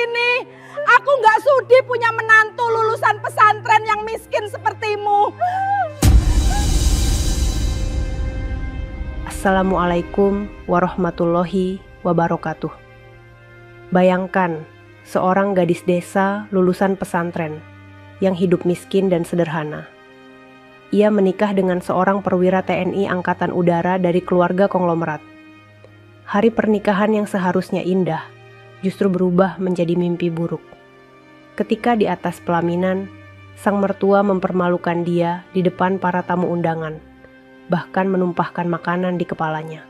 sini. Aku nggak sudi punya menantu lulusan pesantren yang miskin sepertimu. Assalamualaikum warahmatullahi wabarakatuh. Bayangkan seorang gadis desa lulusan pesantren yang hidup miskin dan sederhana. Ia menikah dengan seorang perwira TNI Angkatan Udara dari keluarga konglomerat. Hari pernikahan yang seharusnya indah justru berubah menjadi mimpi buruk. Ketika di atas pelaminan, sang mertua mempermalukan dia di depan para tamu undangan, bahkan menumpahkan makanan di kepalanya.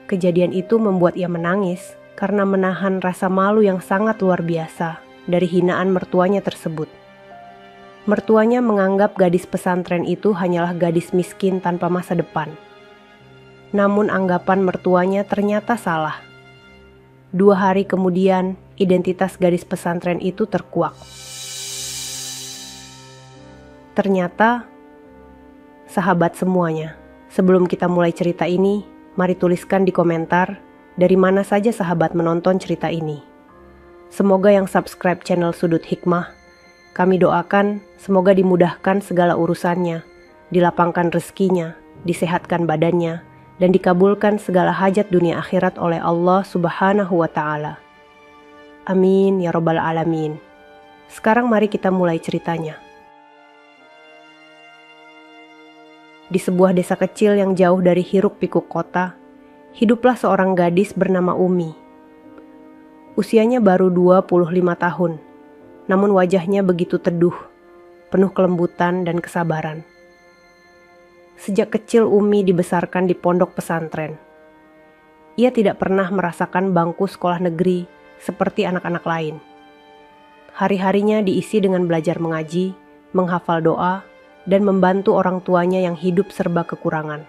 Kejadian itu membuat ia menangis karena menahan rasa malu yang sangat luar biasa dari hinaan mertuanya tersebut. Mertuanya menganggap gadis pesantren itu hanyalah gadis miskin tanpa masa depan. Namun anggapan mertuanya ternyata salah. 2 hari kemudian, identitas gadis pesantren itu terkuak. Ternyata, sahabat semuanya, sebelum kita mulai cerita ini, mari tuliskan di komentar dari mana saja sahabat menonton cerita ini. Semoga yang subscribe channel Sudut Hikmah, kami doakan semoga dimudahkan segala urusannya, dilapangkan rezekinya, disehatkan badannya, dan dikabulkan segala hajat dunia akhirat oleh Allah Subhanahu wa Ta'ala. Amin ya Rabbal Alamin. Sekarang mari kita mulai ceritanya. Di sebuah desa kecil yang jauh dari hiruk-pikuk kota, hiduplah seorang gadis bernama Umi. Usianya baru 25 tahun, namun wajahnya begitu teduh, penuh kelembutan dan kesabaran. Sejak kecil Umi dibesarkan di pondok pesantren. Ia tidak pernah merasakan bangku sekolah negeri seperti anak-anak lain. Hari-harinya diisi dengan belajar mengaji, menghafal doa, dan membantu orang tuanya yang hidup serba kekurangan.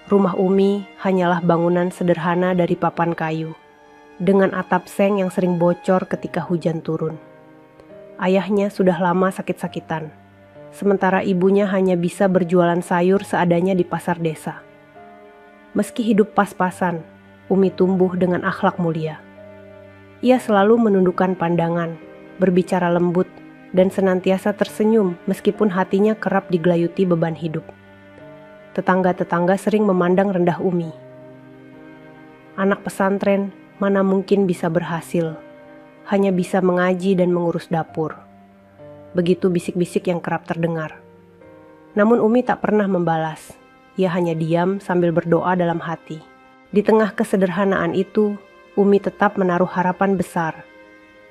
Rumah Umi hanyalah bangunan sederhana dari papan kayu, dengan atap seng yang sering bocor ketika hujan turun. Ayahnya sudah lama sakit-sakitan, sementara ibunya hanya bisa berjualan sayur seadanya di pasar desa. Meski hidup pas-pasan, Umi tumbuh dengan akhlak mulia. Ia selalu menundukkan pandangan, berbicara lembut, dan senantiasa tersenyum meskipun hatinya kerap digelayuti beban hidup. Tetangga-tetangga sering memandang rendah Umi. Anak pesantren mana mungkin bisa berhasil, hanya bisa mengaji dan mengurus dapur. Begitu bisik-bisik yang kerap terdengar. Namun Umi tak pernah membalas. Ia hanya diam sambil berdoa dalam hati. Di tengah kesederhanaan itu, Umi tetap menaruh harapan besar.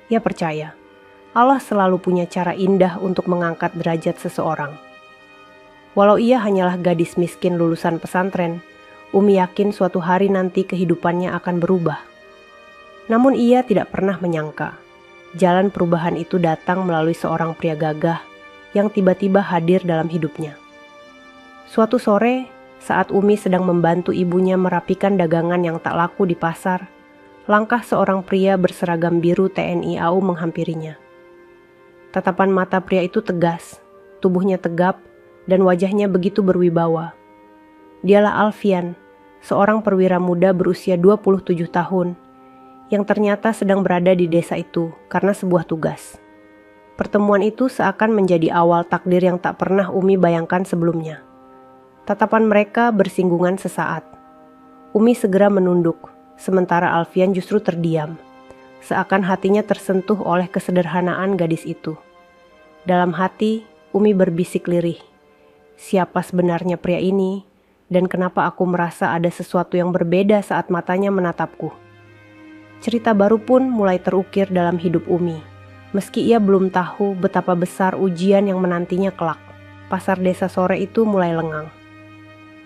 Ia percaya, Allah selalu punya cara indah untuk mengangkat derajat seseorang. Walau ia hanyalah gadis miskin lulusan pesantren, Umi yakin suatu hari nanti kehidupannya akan berubah. Namun ia tidak pernah menyangka, jalan perubahan itu datang melalui seorang pria gagah yang tiba-tiba hadir dalam hidupnya. Suatu sore, saat Umi sedang membantu ibunya merapikan dagangan yang tak laku di pasar, langkah seorang pria berseragam biru TNI AU menghampirinya. Tatapan mata pria itu tegas, tubuhnya tegap, dan wajahnya begitu berwibawa. Dialah Alfian, seorang perwira muda berusia 27 tahun, yang ternyata sedang berada di desa itu karena sebuah tugas. Pertemuan itu seakan menjadi awal takdir yang tak pernah Umi bayangkan sebelumnya. Tatapan mereka bersinggungan sesaat. Umi segera menunduk, sementara Alfian justru terdiam, seakan hatinya tersentuh oleh kesederhanaan gadis itu. Dalam hati, Umi berbisik lirih. Siapa sebenarnya pria ini, dan kenapa aku merasa ada sesuatu yang berbeda saat matanya menatapku? Cerita baru pun mulai terukir dalam hidup Umi. Meski ia belum tahu betapa besar ujian yang menantinya kelak, pasar desa sore itu mulai lengang.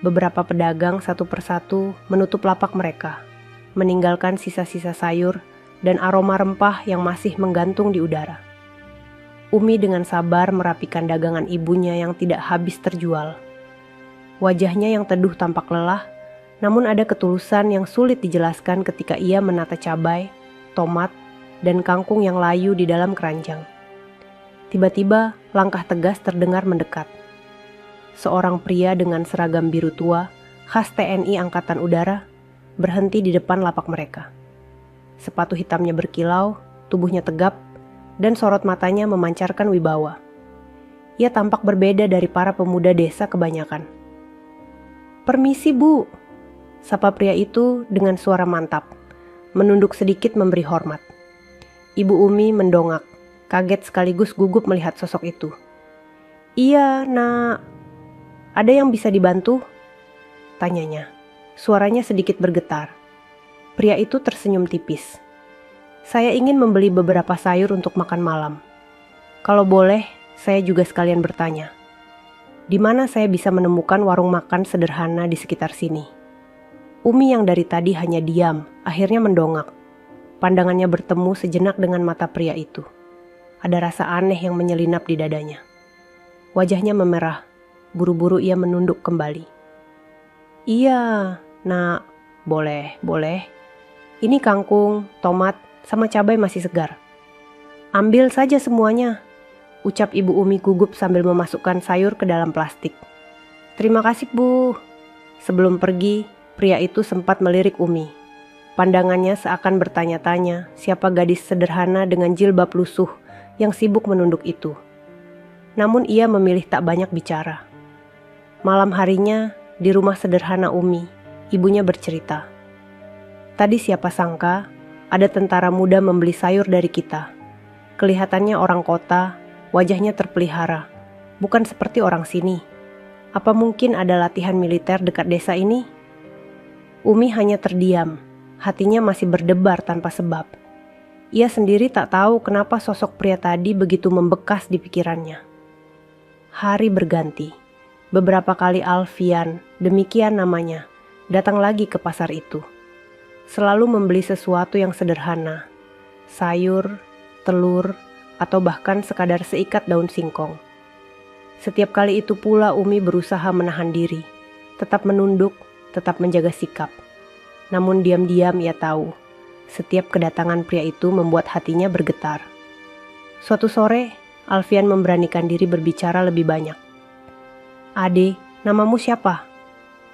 Beberapa pedagang satu persatu menutup lapak mereka, meninggalkan sisa-sisa sayur dan aroma rempah yang masih menggantung di udara. Umi dengan sabar merapikan dagangan ibunya yang tidak habis terjual. Wajahnya yang teduh tampak lelah, namun ada ketulusan yang sulit dijelaskan ketika ia menata cabai, tomat, dan kangkung yang layu di dalam keranjang. Tiba-tiba langkah tegas terdengar mendekat. Seorang pria dengan seragam biru tua, khas TNI Angkatan Udara, berhenti di depan lapak mereka. Sepatu hitamnya berkilau, tubuhnya tegap, dan sorot matanya memancarkan wibawa. Ia tampak berbeda dari para pemuda desa kebanyakan. "Permisi, Bu," sapa pria itu dengan suara mantap, menunduk sedikit memberi hormat. Ibu Umi mendongak, kaget sekaligus gugup melihat sosok itu. "Iya, Nak. Ada yang bisa dibantu?" tanyanya. Suaranya sedikit bergetar. Pria itu tersenyum tipis. "Saya ingin membeli beberapa sayur untuk makan malam. Kalau boleh, saya juga sekalian bertanya. Di mana saya bisa menemukan warung makan sederhana di sekitar sini?" Umi yang dari tadi hanya diam, akhirnya mendongak. Pandangannya bertemu sejenak dengan mata pria itu. Ada rasa aneh yang menyelinap di dadanya. Wajahnya memerah, buru-buru ia menunduk kembali. "Iya, Nak, boleh. Ini kangkung, tomat, sama cabai masih segar. Ambil saja semuanya," ucap Ibu Umi gugup sambil memasukkan sayur ke dalam plastik. "Terima kasih, Bu." Sebelum pergi, pria itu sempat melirik Umi. Pandangannya seakan bertanya-tanya siapa gadis sederhana dengan jilbab lusuh yang sibuk menunduk itu. Namun ia memilih tak banyak bicara. Malam harinya, di rumah sederhana Umi, ibunya bercerita. "Tadi siapa sangka ada tentara muda membeli sayur dari kita. Kelihatannya orang kota, wajahnya terpelihara, bukan seperti orang sini. Apa mungkin ada latihan militer dekat desa ini?" Umi hanya terdiam. Hatinya masih berdebar tanpa sebab. Ia sendiri tak tahu kenapa sosok pria tadi begitu membekas di pikirannya. Hari berganti. Beberapa kali Alfian, demikian namanya, datang lagi ke pasar itu. Selalu membeli sesuatu yang sederhana. Sayur, telur, atau bahkan sekadar seikat daun singkong. Setiap kali itu pula Umi berusaha menahan diri, tetap menunduk, tetap menjaga sikap. Namun diam-diam ia tahu, setiap kedatangan pria itu membuat hatinya bergetar. Suatu sore, Alfian memberanikan diri berbicara lebih banyak. "Ade, namamu siapa?"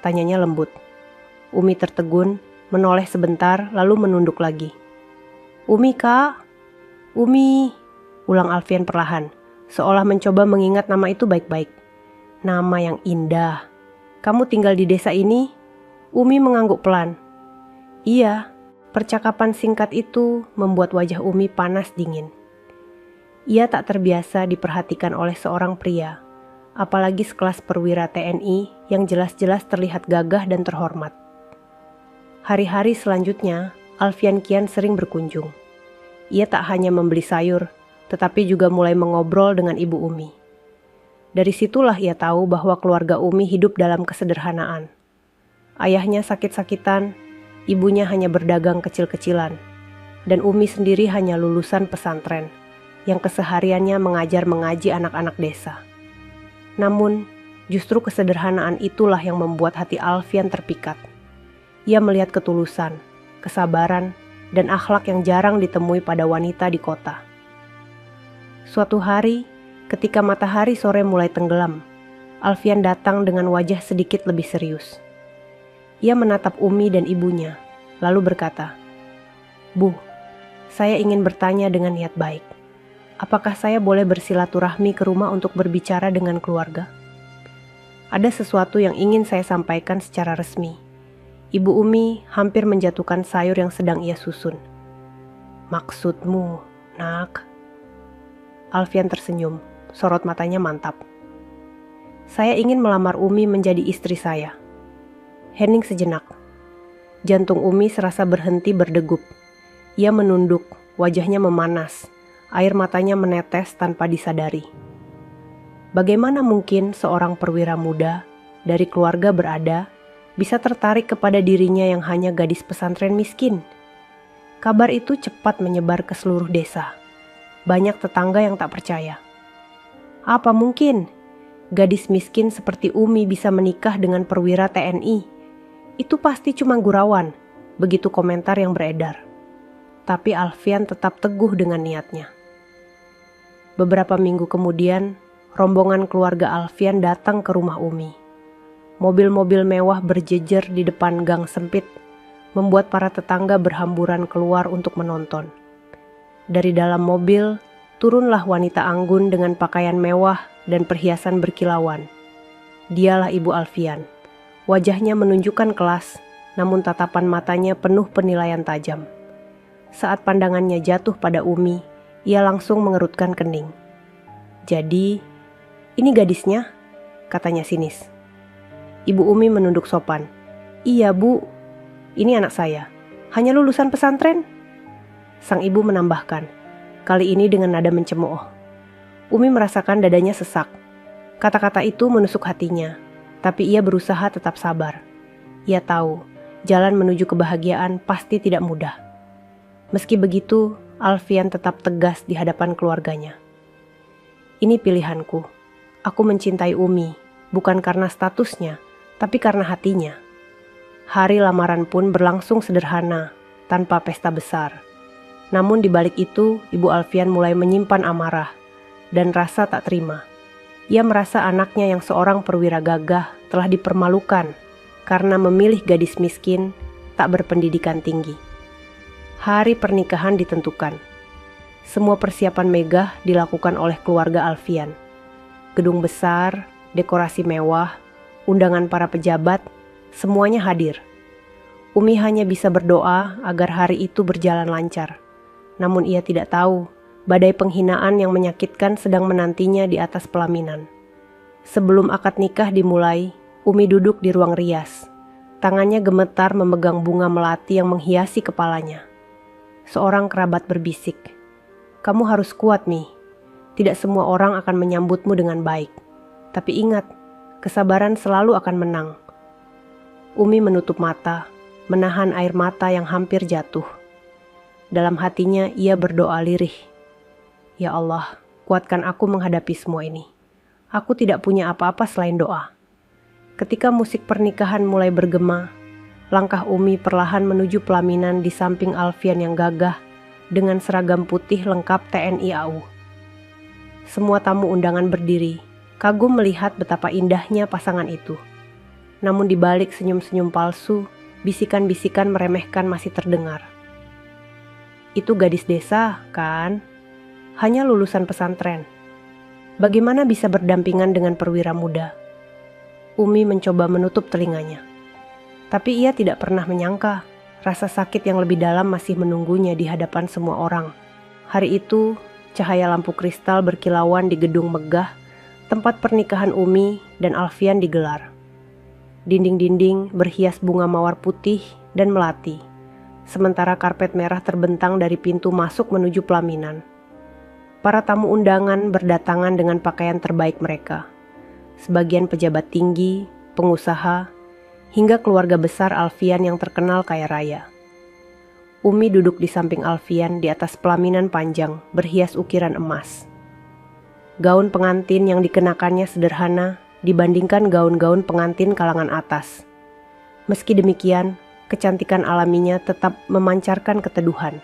tanyanya lembut. Umi tertegun, menoleh sebentar lalu menunduk lagi. "Umi, Kak. Umi," ulang Alfian perlahan, seolah mencoba mengingat nama itu baik-baik. "Nama yang indah. Kamu tinggal di desa ini?" Umi mengangguk pelan. "Iya." Percakapan singkat itu membuat wajah Umi panas dingin. Ia tak terbiasa diperhatikan oleh seorang pria, apalagi sekelas perwira TNI yang jelas-jelas terlihat gagah dan terhormat. Hari-hari selanjutnya, Alfian kian sering berkunjung. Ia tak hanya membeli sayur, tetapi juga mulai mengobrol dengan Ibu Umi. Dari situlah ia tahu bahwa keluarga Umi hidup dalam kesederhanaan. Ayahnya sakit-sakitan, ibunya hanya berdagang kecil-kecilan, dan Umi sendiri hanya lulusan pesantren yang kesehariannya mengajar mengaji anak-anak desa. Namun, justru kesederhanaan itulah yang membuat hati Alfian terpikat. Ia melihat ketulusan, kesabaran, dan akhlak yang jarang ditemui pada wanita di kota. Suatu hari, ketika matahari sore mulai tenggelam, Alfian datang dengan wajah sedikit lebih serius. Ia menatap Umi dan ibunya, lalu berkata, "Bu, saya ingin bertanya dengan niat baik. Apakah saya boleh bersilaturahmi ke rumah untuk berbicara dengan keluarga? Ada sesuatu yang ingin saya sampaikan secara resmi." Ibu Umi hampir menjatuhkan sayur yang sedang ia susun. "Maksudmu, Nak?" Alfian tersenyum, sorot matanya mantap. "Saya ingin melamar Umi menjadi istri saya." Hening sejenak. Jantung Umi serasa berhenti berdegup. Ia menunduk, wajahnya memanas, air matanya menetes tanpa disadari. Bagaimana mungkin seorang perwira muda dari keluarga berada bisa tertarik kepada dirinya yang hanya gadis pesantren miskin? Kabar itu cepat menyebar ke seluruh desa. Banyak tetangga yang tak percaya. Apa mungkin gadis miskin seperti Umi bisa menikah dengan perwira TNI? Itu pasti cuma gurauan, begitu komentar yang beredar. Tapi Alfian tetap teguh dengan niatnya. Beberapa minggu kemudian, rombongan keluarga Alfian datang ke rumah Umi. Mobil-mobil mewah berjejer di depan gang sempit, membuat para tetangga berhamburan keluar untuk menonton. Dari dalam mobil, turunlah wanita anggun dengan pakaian mewah dan perhiasan berkilauan. Dialah Ibu Alfian. Wajahnya menunjukkan kelas, namun tatapan matanya penuh penilaian tajam. Saat pandangannya jatuh pada Umi, ia langsung mengerutkan kening. "Jadi, ini gadisnya?" katanya sinis. Ibu Umi menunduk sopan. "Iya, Bu. Ini anak saya. Hanya lulusan pesantren." Sang ibu menambahkan, kali ini dengan nada mencemooh. Umi merasakan dadanya sesak. Kata-kata itu menusuk hatinya, tapi ia berusaha tetap sabar. Ia tahu, jalan menuju kebahagiaan pasti tidak mudah. Meski begitu, Alfian tetap tegas di hadapan keluarganya. "Ini pilihanku. Aku mencintai Umi, bukan karena statusnya, tapi karena hatinya." Hari lamaran pun berlangsung sederhana, tanpa pesta besar. Namun di balik itu, Ibu Alfian mulai menyimpan amarah dan rasa tak terima. Ia merasa anaknya yang seorang perwira gagah telah dipermalukan karena memilih gadis miskin tak berpendidikan tinggi. Hari pernikahan ditentukan. Semua persiapan megah dilakukan oleh keluarga Alfian. Gedung besar, dekorasi mewah, undangan para pejabat, semuanya hadir. Umi hanya bisa berdoa agar hari itu berjalan lancar. Namun ia tidak tahu, badai penghinaan yang menyakitkan sedang menantinya di atas pelaminan. Sebelum akad nikah dimulai, Umi duduk di ruang rias. Tangannya gemetar memegang bunga melati yang menghiasi kepalanya. Seorang kerabat berbisik, "Kamu harus kuat, Mi. Tidak semua orang akan menyambutmu dengan baik. Tapi ingat, kesabaran selalu akan menang." Umi menutup mata, menahan air mata yang hampir jatuh. Dalam hatinya ia berdoa lirih. "Ya Allah, kuatkan aku menghadapi semua ini. Aku tidak punya apa-apa selain doa." Ketika musik pernikahan mulai bergema, langkah Umi perlahan menuju pelaminan di samping Alfian yang gagah dengan seragam putih lengkap TNI AU. Semua tamu undangan berdiri, kagum melihat betapa indahnya pasangan itu. Namun di balik senyum-senyum palsu, bisikan-bisikan meremehkan masih terdengar. "Itu gadis desa, kan? Hanya lulusan pesantren. Bagaimana bisa berdampingan dengan perwira muda?" Umi mencoba menutup telinganya. Tapi ia tidak pernah menyangka rasa sakit yang lebih dalam masih menunggunya di hadapan semua orang. Hari itu, cahaya lampu kristal berkilauan di gedung megah, tempat pernikahan Umi dan Alfian digelar. Dinding-dinding berhias bunga mawar putih dan melati, sementara karpet merah terbentang dari pintu masuk menuju pelaminan. Para tamu undangan berdatangan dengan pakaian terbaik mereka. Sebagian pejabat tinggi, pengusaha, hingga keluarga besar Alfian yang terkenal kaya raya. Umi duduk di samping Alfian di atas pelaminan panjang berhias ukiran emas. Gaun pengantin yang dikenakannya sederhana dibandingkan gaun-gaun pengantin kalangan atas. Meski demikian, kecantikan alaminya tetap memancarkan keteduhan.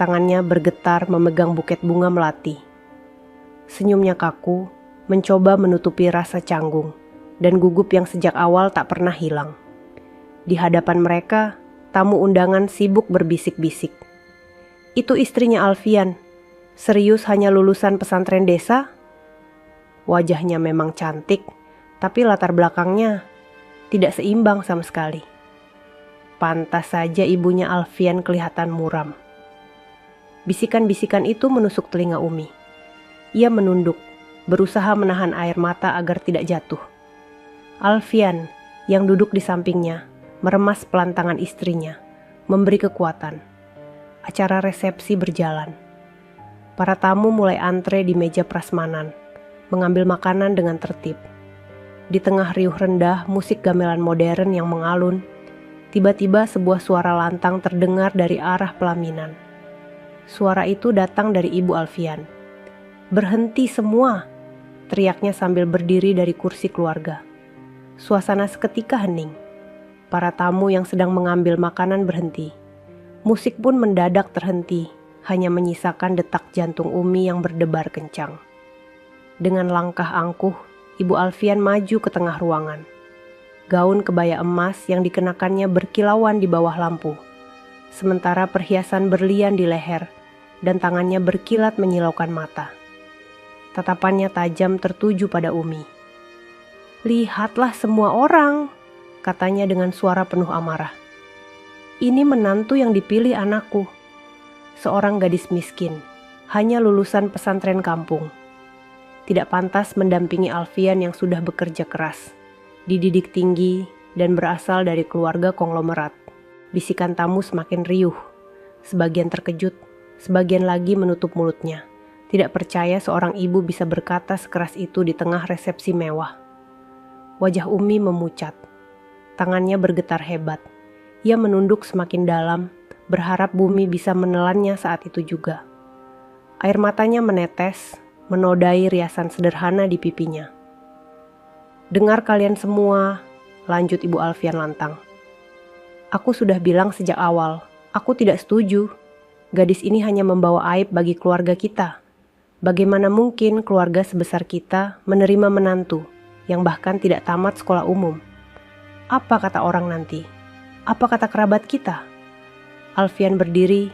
Tangannya bergetar memegang buket bunga melati. Senyumnya kaku, mencoba menutupi rasa canggung dan gugup yang sejak awal tak pernah hilang. Di hadapan mereka, tamu undangan sibuk berbisik-bisik. "Itu istrinya Alfian. Serius hanya lulusan pesantren desa?" Wajahnya memang cantik, tapi latar belakangnya tidak seimbang sama sekali. Pantas saja ibunya Alfian kelihatan muram. Bisikan-bisikan itu menusuk telinga Umi. Ia menunduk, berusaha menahan air mata agar tidak jatuh. Alfian yang duduk di sampingnya meremas pelantangan istrinya, memberi kekuatan. Acara resepsi berjalan. Para tamu mulai antre di meja prasmanan, mengambil makanan dengan tertib. Di tengah riuh rendah musik gamelan modern yang mengalun, tiba-tiba sebuah suara lantang terdengar dari arah pelaminan. Suara itu datang dari Ibu Alfian. "Berhenti semua!" teriaknya sambil berdiri dari kursi keluarga. Suasana seketika hening. Para tamu yang sedang mengambil makanan berhenti. Musik pun mendadak terhenti, hanya menyisakan detak jantung Umi yang berdebar kencang. Dengan langkah angkuh, Ibu Alfian maju ke tengah ruangan. Gaun kebaya emas yang dikenakannya berkilauan di bawah lampu, sementara perhiasan berlian di leher dan tangannya berkilat menyilaukan mata. Tatapannya tajam tertuju pada Umi. "Lihatlah semua orang," katanya dengan suara penuh amarah. "Ini menantu yang dipilih anakku. Seorang gadis miskin, hanya lulusan pesantren kampung. Tidak pantas mendampingi Alfian yang sudah bekerja keras, dididik tinggi, dan berasal dari keluarga konglomerat." Bisikan tamu semakin riuh. Sebagian terkejut, sebagian lagi menutup mulutnya. Tidak percaya seorang ibu bisa berkata sekeras itu di tengah resepsi mewah. Wajah Umi memucat. Tangannya bergetar hebat. Ia menunduk semakin dalam, berharap bumi bisa menelannya saat itu juga. Air matanya menetes, menodai riasan sederhana di pipinya. "Dengar kalian semua," lanjut Ibu Alfian lantang. "Aku sudah bilang sejak awal, aku tidak setuju. Gadis ini hanya membawa aib bagi keluarga kita. Bagaimana mungkin keluarga sebesar kita menerima menantu yang bahkan tidak tamat sekolah umum? Apa kata orang nanti? Apa kata kerabat kita?" Alfian berdiri,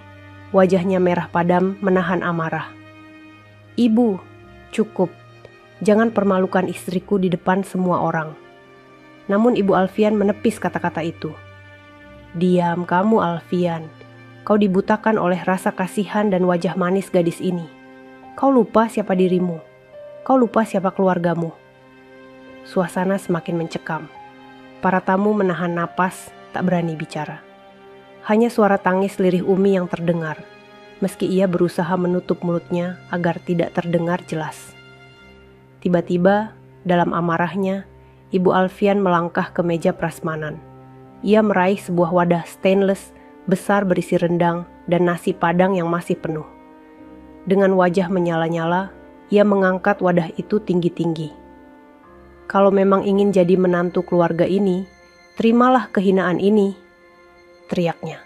wajahnya merah padam menahan amarah. "Ibu, cukup. Jangan permalukan istriku di depan semua orang." Namun Ibu Alfian menepis kata-kata itu. "Diam kamu, Alfian. Kau dibutakan oleh rasa kasihan dan wajah manis gadis ini. Kau lupa siapa dirimu. Kau lupa siapa keluargamu." Suasana semakin mencekam. Para tamu menahan napas, tak berani bicara. Hanya suara tangis lirih Umi yang terdengar, meski ia berusaha menutup mulutnya agar tidak terdengar jelas. Tiba-tiba, dalam amarahnya, Ibu Alfian melangkah ke meja prasmanan. Ia meraih sebuah wadah stainless besar berisi rendang dan nasi padang yang masih penuh. Dengan wajah menyala-nyala, ia mengangkat wadah itu tinggi-tinggi. "Kalau memang ingin jadi menantu keluarga ini, terimalah kehinaan ini," teriaknya.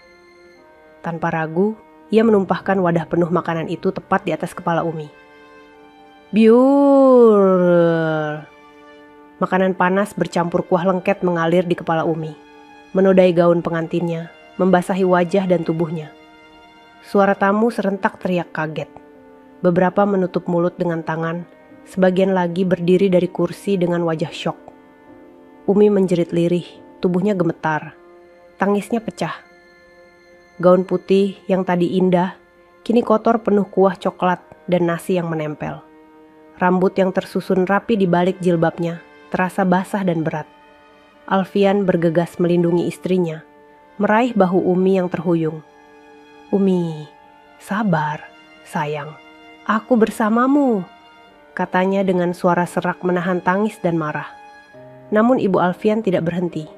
Tanpa ragu, ia menumpahkan wadah penuh makanan itu tepat di atas kepala Umi. Biur. Makanan panas bercampur kuah lengket mengalir di kepala Umi, menodai gaun pengantinnya, membasahi wajah dan tubuhnya. Suara tamu serentak teriak kaget. Beberapa menutup mulut dengan tangan, sebagian lagi berdiri dari kursi dengan wajah syok. Umi menjerit lirih, tubuhnya gemetar, tangisnya pecah. Gaun putih yang tadi indah, kini kotor penuh kuah coklat dan nasi yang menempel. Rambut yang tersusun rapi di balik jilbabnya terasa basah dan berat. Alfian bergegas melindungi istrinya, meraih bahu Umi yang terhuyung. "Umi, sabar, sayang. Aku bersamamu," katanya dengan suara serak menahan tangis dan marah. Namun Ibu Alfian tidak berhenti.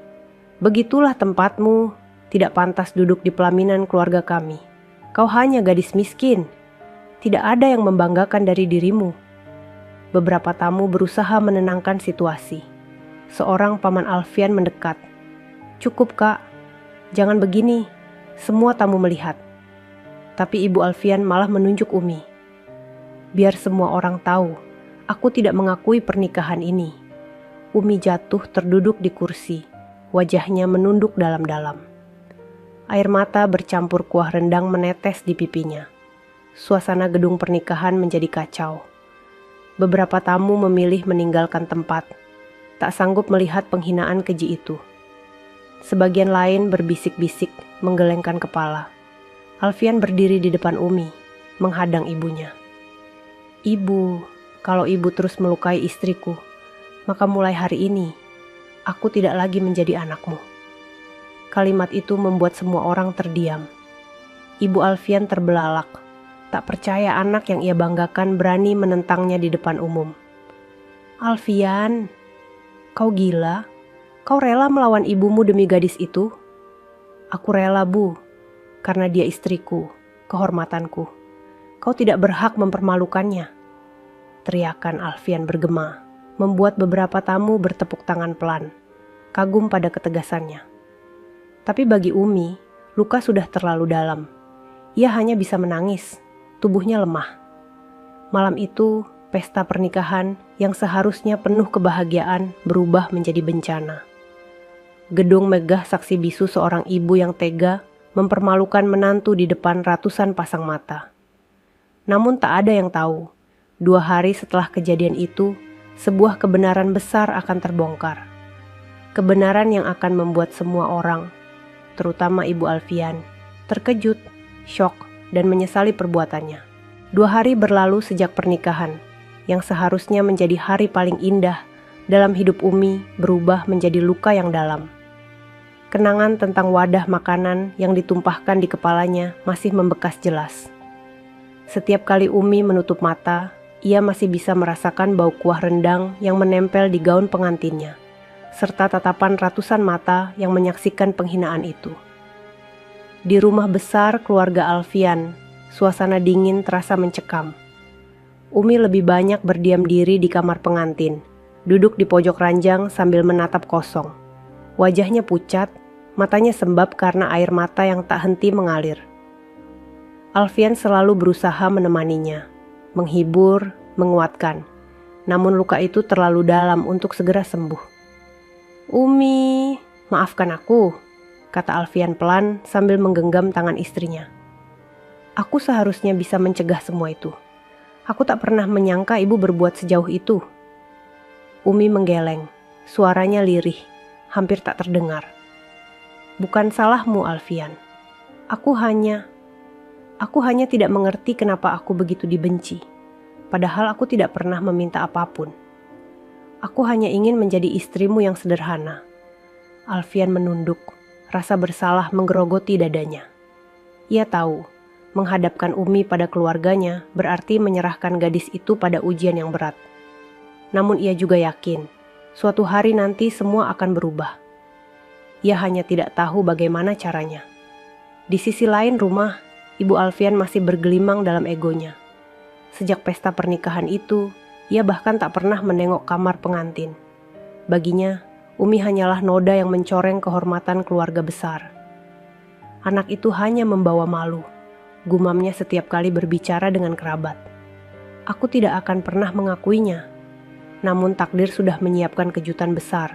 "Begitulah tempatmu, tidak pantas duduk di pelaminan keluarga kami. Kau hanya gadis miskin. Tidak ada yang membanggakan dari dirimu." Beberapa tamu berusaha menenangkan situasi. Seorang paman Alfian mendekat. "Cukup, Kak. Jangan begini. Semua tamu melihat." Tapi Ibu Alfian malah menunjuk Umi. "Biar semua orang tahu, aku tidak mengakui pernikahan ini." Umi jatuh terduduk di kursi, wajahnya menunduk dalam-dalam. Air mata bercampur kuah rendang menetes di pipinya. Suasana gedung pernikahan menjadi kacau. Beberapa tamu memilih meninggalkan tempat, tak sanggup melihat penghinaan keji itu. Sebagian lain berbisik-bisik, menggelengkan kepala. Alfian berdiri di depan Umi, menghadang ibunya. "Ibu, kalau ibu terus melukai istriku, maka mulai hari ini, aku tidak lagi menjadi anakmu." Kalimat itu membuat semua orang terdiam. Ibu Alfian terbelalak, tak percaya anak yang ia banggakan berani menentangnya di depan umum. "Alfian, kau gila? Kau rela melawan ibumu demi gadis itu?" "Aku rela, Bu, karena dia istriku, kehormatanku. Kau tidak berhak mempermalukannya." Teriakan Alfian bergema, membuat beberapa tamu bertepuk tangan pelan, kagum pada ketegasannya. Tapi bagi Umi, luka sudah terlalu dalam. Ia hanya bisa menangis, tubuhnya lemah. Malam itu, pesta pernikahan yang seharusnya penuh kebahagiaan berubah menjadi bencana. Gedung megah saksi bisu seorang ibu yang tega mempermalukan menantu di depan ratusan pasang mata. Namun tak ada yang tahu, 2 hari setelah kejadian itu, sebuah kebenaran besar akan terbongkar. Kebenaran yang akan membuat semua orang, terutama Ibu Alfian, terkejut, syok, dan menyesali perbuatannya. 2 hari berlalu sejak pernikahan, yang seharusnya menjadi hari paling indah dalam hidup Umi berubah menjadi luka yang dalam. Kenangan tentang wadah makanan yang ditumpahkan di kepalanya masih membekas jelas. Setiap kali Umi menutup mata, ia masih bisa merasakan bau kuah rendang yang menempel di gaun pengantinnya, serta tatapan ratusan mata yang menyaksikan penghinaan itu. Di rumah besar keluarga Alfian, suasana dingin terasa mencekam. Umi lebih banyak berdiam diri di kamar pengantin, duduk di pojok ranjang sambil menatap kosong. Wajahnya pucat, matanya sembab karena air mata yang tak henti mengalir. Alfian selalu berusaha menemaninya, menghibur, menguatkan. Namun luka itu terlalu dalam untuk segera sembuh. "Umi, maafkan aku," kata Alfian pelan sambil menggenggam tangan istrinya. "Aku seharusnya bisa mencegah semua itu. Aku tak pernah menyangka ibu berbuat sejauh itu." Umi menggeleng, suaranya lirih, hampir tak terdengar. "Bukan salahmu, Alfian. Aku hanya tidak mengerti kenapa aku begitu dibenci. Padahal aku tidak pernah meminta apapun. Aku hanya ingin menjadi istrimu yang sederhana." Alfian menunduk, rasa bersalah menggerogoti dadanya. Ia tahu, menghadapkan Umi pada keluarganya berarti menyerahkan gadis itu pada ujian yang berat. Namun ia juga yakin, suatu hari nanti semua akan berubah. Ia hanya tidak tahu bagaimana caranya. Di sisi lain rumah, Ibu Alfian masih bergelimang dalam egonya. Sejak pesta pernikahan itu, ia bahkan tak pernah menengok kamar pengantin. Baginya, Umi hanyalah noda yang mencoreng kehormatan keluarga besar. Anak itu hanya membawa malu, gumamnya setiap kali berbicara dengan kerabat. "Aku tidak akan pernah mengakuinya." Namun takdir sudah menyiapkan kejutan besar.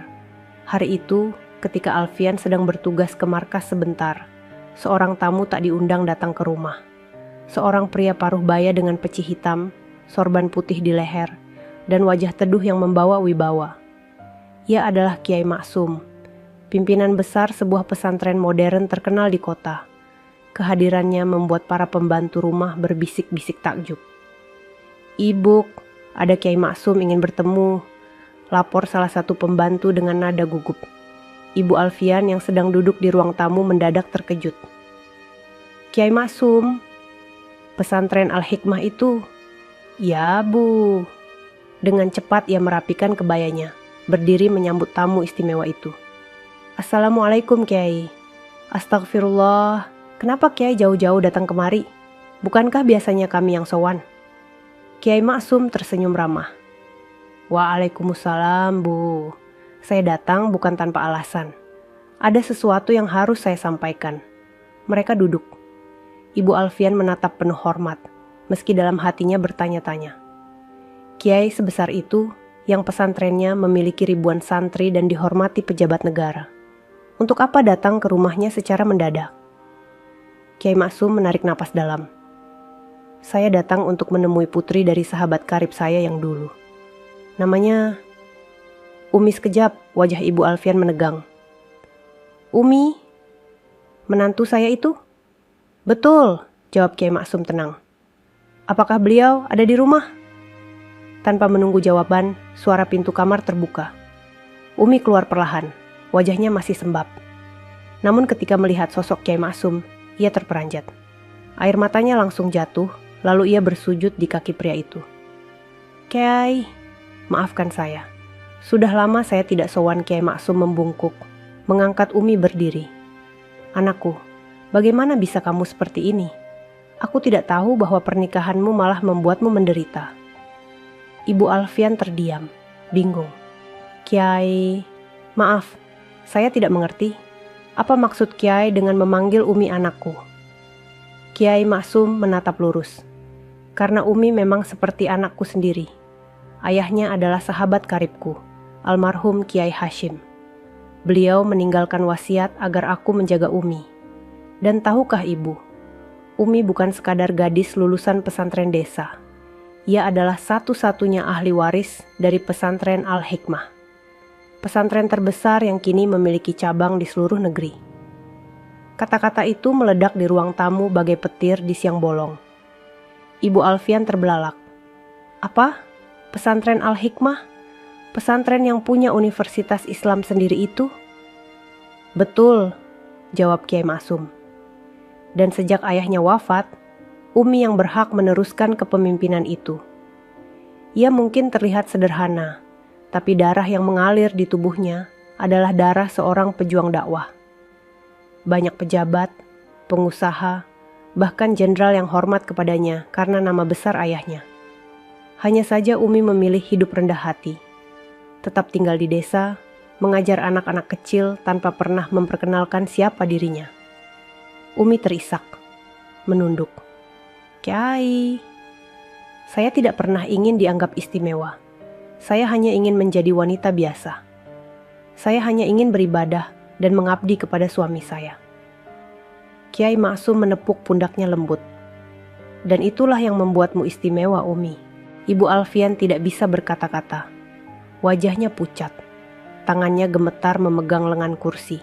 Hari itu, ketika Alfian sedang bertugas ke markas sebentar, seorang tamu tak diundang datang ke rumah. Seorang pria paruh baya dengan peci hitam, sorban putih di leher, dan wajah teduh yang membawa wibawa. Ia adalah Kiai Maksum, pimpinan besar sebuah pesantren modern terkenal di kota. Kehadirannya membuat para pembantu rumah berbisik-bisik takjub. "Ibu, ada Kiai Maksum ingin bertemu," lapor salah satu pembantu dengan nada gugup. Ibu Alfian yang sedang duduk di ruang tamu mendadak terkejut. "Kiai Maksum, pesantren Al-Hikmah itu?" "Ya, Bu." Dengan cepat ia merapikan kebayanya, berdiri menyambut tamu istimewa itu. "Assalamualaikum, Kiai." "Astagfirullah, kenapa Kiai jauh-jauh datang kemari? Bukankah biasanya kami yang sowan?" Kiai Maksum tersenyum ramah. "Waalaikumsalam, Bu. Saya datang bukan tanpa alasan. Ada sesuatu yang harus saya sampaikan." Mereka duduk. Ibu Alfian menatap penuh hormat, meski dalam hatinya bertanya-tanya. Kiai sebesar itu, yang pesantrennya memiliki ribuan santri dan dihormati pejabat negara. Untuk apa datang ke rumahnya secara mendadak? Kiai Maksum menarik napas dalam. "Saya datang untuk menemui putri dari sahabat karib saya yang dulu. Namanya..." Umi sekejap, wajah Ibu Alfian menegang. "Umi? Menantu saya itu?" "Betul," jawab Kiai Maksum tenang. "Apakah beliau ada di rumah?" Tanpa menunggu jawaban, suara pintu kamar terbuka. Umi keluar perlahan, wajahnya masih sembab. Namun ketika melihat sosok Kiai Maksum, ia terperanjat. Air matanya langsung jatuh, lalu ia bersujud di kaki pria itu. "Kiai, maafkan saya. Sudah lama saya tidak sowan." Kiai Maksum membungkuk, mengangkat Umi berdiri. "Anakku, bagaimana bisa kamu seperti ini? Aku tidak tahu bahwa pernikahanmu malah membuatmu menderita." Ibu Alfian terdiam, bingung. "Kiai, maaf, saya tidak mengerti. Apa maksud Kiai dengan memanggil Umi anakku?" Kiai Maksum menatap lurus. "Karena Umi memang seperti anakku sendiri. Ayahnya adalah sahabat karibku, almarhum Kiai Hashim. Beliau meninggalkan wasiat agar aku menjaga Umi. Dan tahukah Ibu, Umi bukan sekadar gadis lulusan pesantren desa. Ia adalah satu-satunya ahli waris dari pesantren Al-Hikmah. Pesantren terbesar yang kini memiliki cabang di seluruh negeri. Kata-kata itu meledak di ruang tamu bagai petir di siang bolong. Ibu Alfian terbelalak. Apa? Pesantren Al-Hikmah? Pesantren yang punya universitas Islam sendiri itu? Betul, jawab Kiai Maksum. Dan sejak ayahnya wafat, Umi yang berhak meneruskan kepemimpinan itu. Ia mungkin terlihat sederhana, tapi darah yang mengalir di tubuhnya adalah darah seorang pejuang dakwah. Banyak pejabat, pengusaha, bahkan jenderal yang hormat kepadanya karena nama besar ayahnya. Hanya saja Umi memilih hidup rendah hati. Tetap tinggal di desa, mengajar anak-anak kecil tanpa pernah memperkenalkan siapa dirinya. Umi terisak, menunduk. Kiai, saya tidak pernah ingin dianggap istimewa. Saya hanya ingin menjadi wanita biasa. Saya hanya ingin beribadah dan mengabdi kepada suami saya. Kiai Maksum menepuk pundaknya lembut. Dan itulah yang membuatmu istimewa, Umi. Ibu Alfian tidak bisa berkata-kata. Wajahnya pucat. Tangannya gemetar memegang lengan kursi.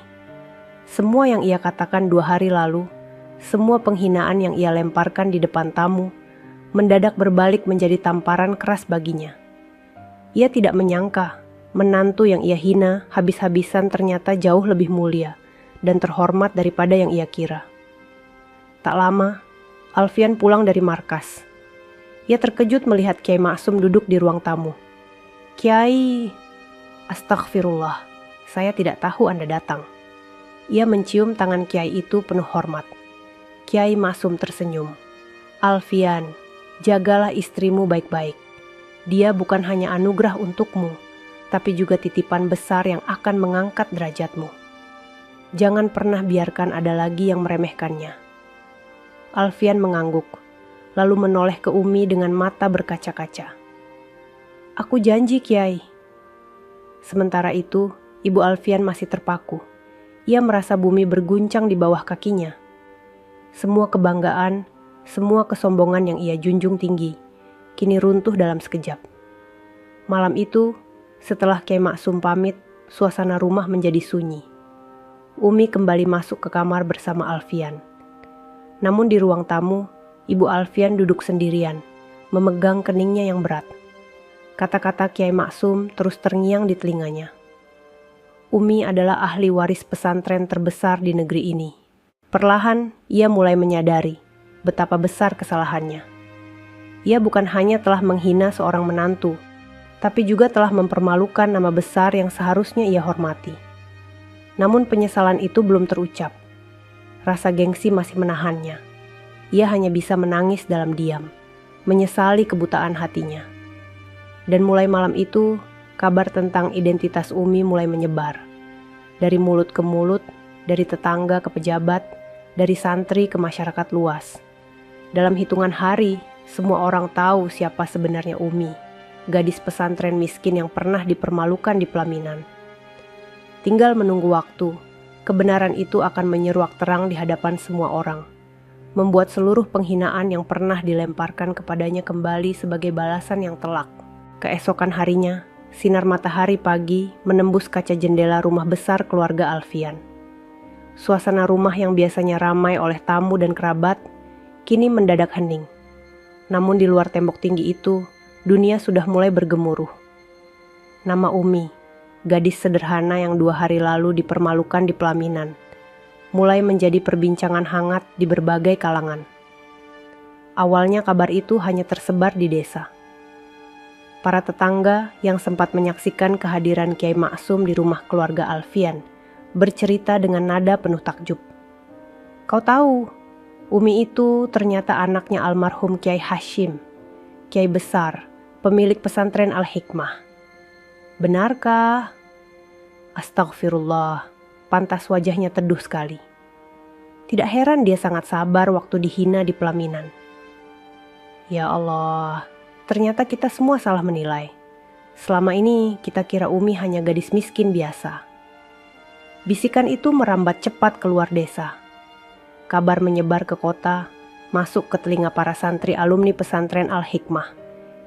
Semua yang ia katakan 2 hari lalu, semua penghinaan yang ia lemparkan di depan tamu, mendadak berbalik menjadi tamparan keras baginya. Ia tidak menyangka, menantu yang ia hina habis-habisan ternyata jauh lebih mulia dan terhormat daripada yang ia kira. Tak lama, Alfian pulang dari markas. Ia terkejut melihat Kiai Maksum duduk di ruang tamu. Kiai, astagfirullah, saya tidak tahu Anda datang. Ia mencium tangan Kiai itu penuh hormat. Kiai Maksum tersenyum. Alfian, jagalah istrimu baik-baik. Dia bukan hanya anugerah untukmu, tapi juga titipan besar yang akan mengangkat derajatmu. Jangan pernah biarkan ada lagi yang meremehkannya. Alfian mengangguk, lalu menoleh ke Umi dengan mata berkaca-kaca. Aku janji, Kiai. Sementara itu, Ibu Alfian masih terpaku. Ia merasa bumi berguncang di bawah kakinya. Semua kebanggaan, semua kesombongan yang ia junjung tinggi, kini runtuh dalam sekejap. Malam itu, setelah Kiai Maksum pamit, suasana rumah menjadi sunyi. Umi kembali masuk ke kamar bersama Alfian. Namun di ruang tamu, Ibu Alfian duduk sendirian, memegang keningnya yang berat. Kata-kata Kiai Maksum terus terngiang di telinganya. Umi adalah ahli waris pesantren terbesar di negeri ini. Perlahan, ia mulai menyadari betapa besar kesalahannya. Ia bukan hanya telah menghina seorang menantu, tapi juga telah mempermalukan nama besar yang seharusnya ia hormati. Namun penyesalan itu belum terucap. Rasa gengsi masih menahannya. Ia hanya bisa menangis dalam diam, menyesali kebutaan hatinya. Dan mulai malam itu, kabar tentang identitas Umi mulai menyebar. Dari mulut ke mulut, dari tetangga ke pejabat, dari santri ke masyarakat luas. Dalam hitungan hari, semua orang tahu siapa sebenarnya Umi, gadis pesantren miskin yang pernah dipermalukan di pelaminan. Tinggal menunggu waktu, kebenaran itu akan menyeruak terang di hadapan semua orang, membuat seluruh penghinaan yang pernah dilemparkan kepadanya kembali sebagai balasan yang telak. Keesokan harinya, sinar matahari pagi menembus kaca jendela rumah besar keluarga Alfian. Suasana rumah yang biasanya ramai oleh tamu dan kerabat, kini mendadak hening. Namun di luar tembok tinggi itu, dunia sudah mulai bergemuruh. Nama Umi, gadis sederhana yang 2 hari lalu dipermalukan di pelaminan, mulai menjadi perbincangan hangat di berbagai kalangan. Awalnya kabar itu hanya tersebar di desa. Para tetangga yang sempat menyaksikan kehadiran Kiai Maksum di rumah keluarga Alfian bercerita dengan nada penuh takjub. Kau tahu, Umi itu ternyata anaknya almarhum Kiai Hashim, Kiai besar, pemilik pesantren Al-Hikmah. Benarkah? Astagfirullah, pantas wajahnya teduh sekali. Tidak heran dia sangat sabar waktu dihina di pelaminan. Ya Allah, ternyata kita semua salah menilai. Selama ini kita kira Umi hanya gadis miskin biasa. Bisikan itu merambat cepat keluar desa. Kabar menyebar ke kota, masuk ke telinga para santri alumni pesantren Al-Hikmah,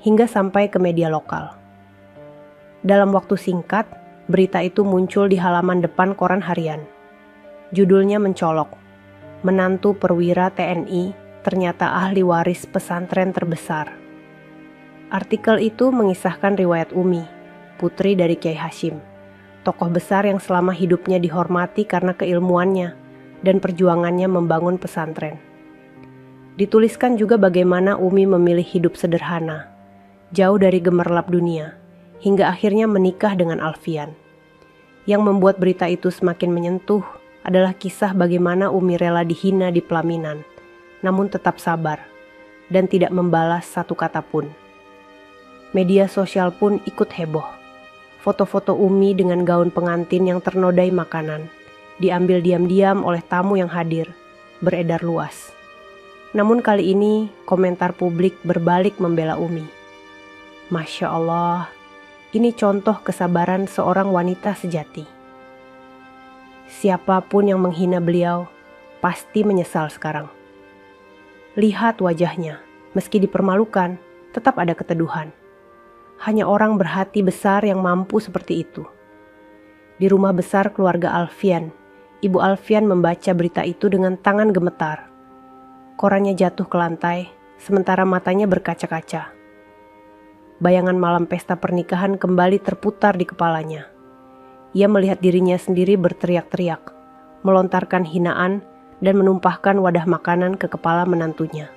hingga sampai ke media lokal. Dalam waktu singkat, berita itu muncul di halaman depan koran harian. Judulnya mencolok, "Menantu perwira TNI ternyata ahli waris pesantren terbesar." Artikel itu mengisahkan riwayat Umi, putri dari Kiai Hashim, tokoh besar yang selama hidupnya dihormati karena keilmuannya dan perjuangannya membangun pesantren. Dituliskan juga bagaimana Umi memilih hidup sederhana, jauh dari gemerlap dunia, hingga akhirnya menikah dengan Alfian. Yang membuat berita itu semakin menyentuh adalah kisah bagaimana Umi rela dihina di pelaminan, namun tetap sabar dan tidak membalas satu kata pun. Media sosial pun ikut heboh. Foto-foto Umi dengan gaun pengantin yang ternodai makanan diambil diam-diam oleh tamu yang hadir, beredar luas. Namun kali ini komentar publik berbalik membela Umi. Masya Allah, ini contoh kesabaran seorang wanita sejati. Siapapun yang menghina beliau pasti menyesal sekarang. Lihat wajahnya, meski dipermalukan, tetap ada keteduhan. Hanya orang berhati besar yang mampu seperti itu. Di rumah besar keluarga Alfian, Ibu Alfian membaca berita itu dengan tangan gemetar. Korannya jatuh ke lantai, sementara matanya berkaca-kaca. Bayangan malam pesta pernikahan kembali terputar di kepalanya. Ia melihat dirinya sendiri berteriak-teriak, melontarkan hinaan, dan menumpahkan wadah makanan ke kepala menantunya.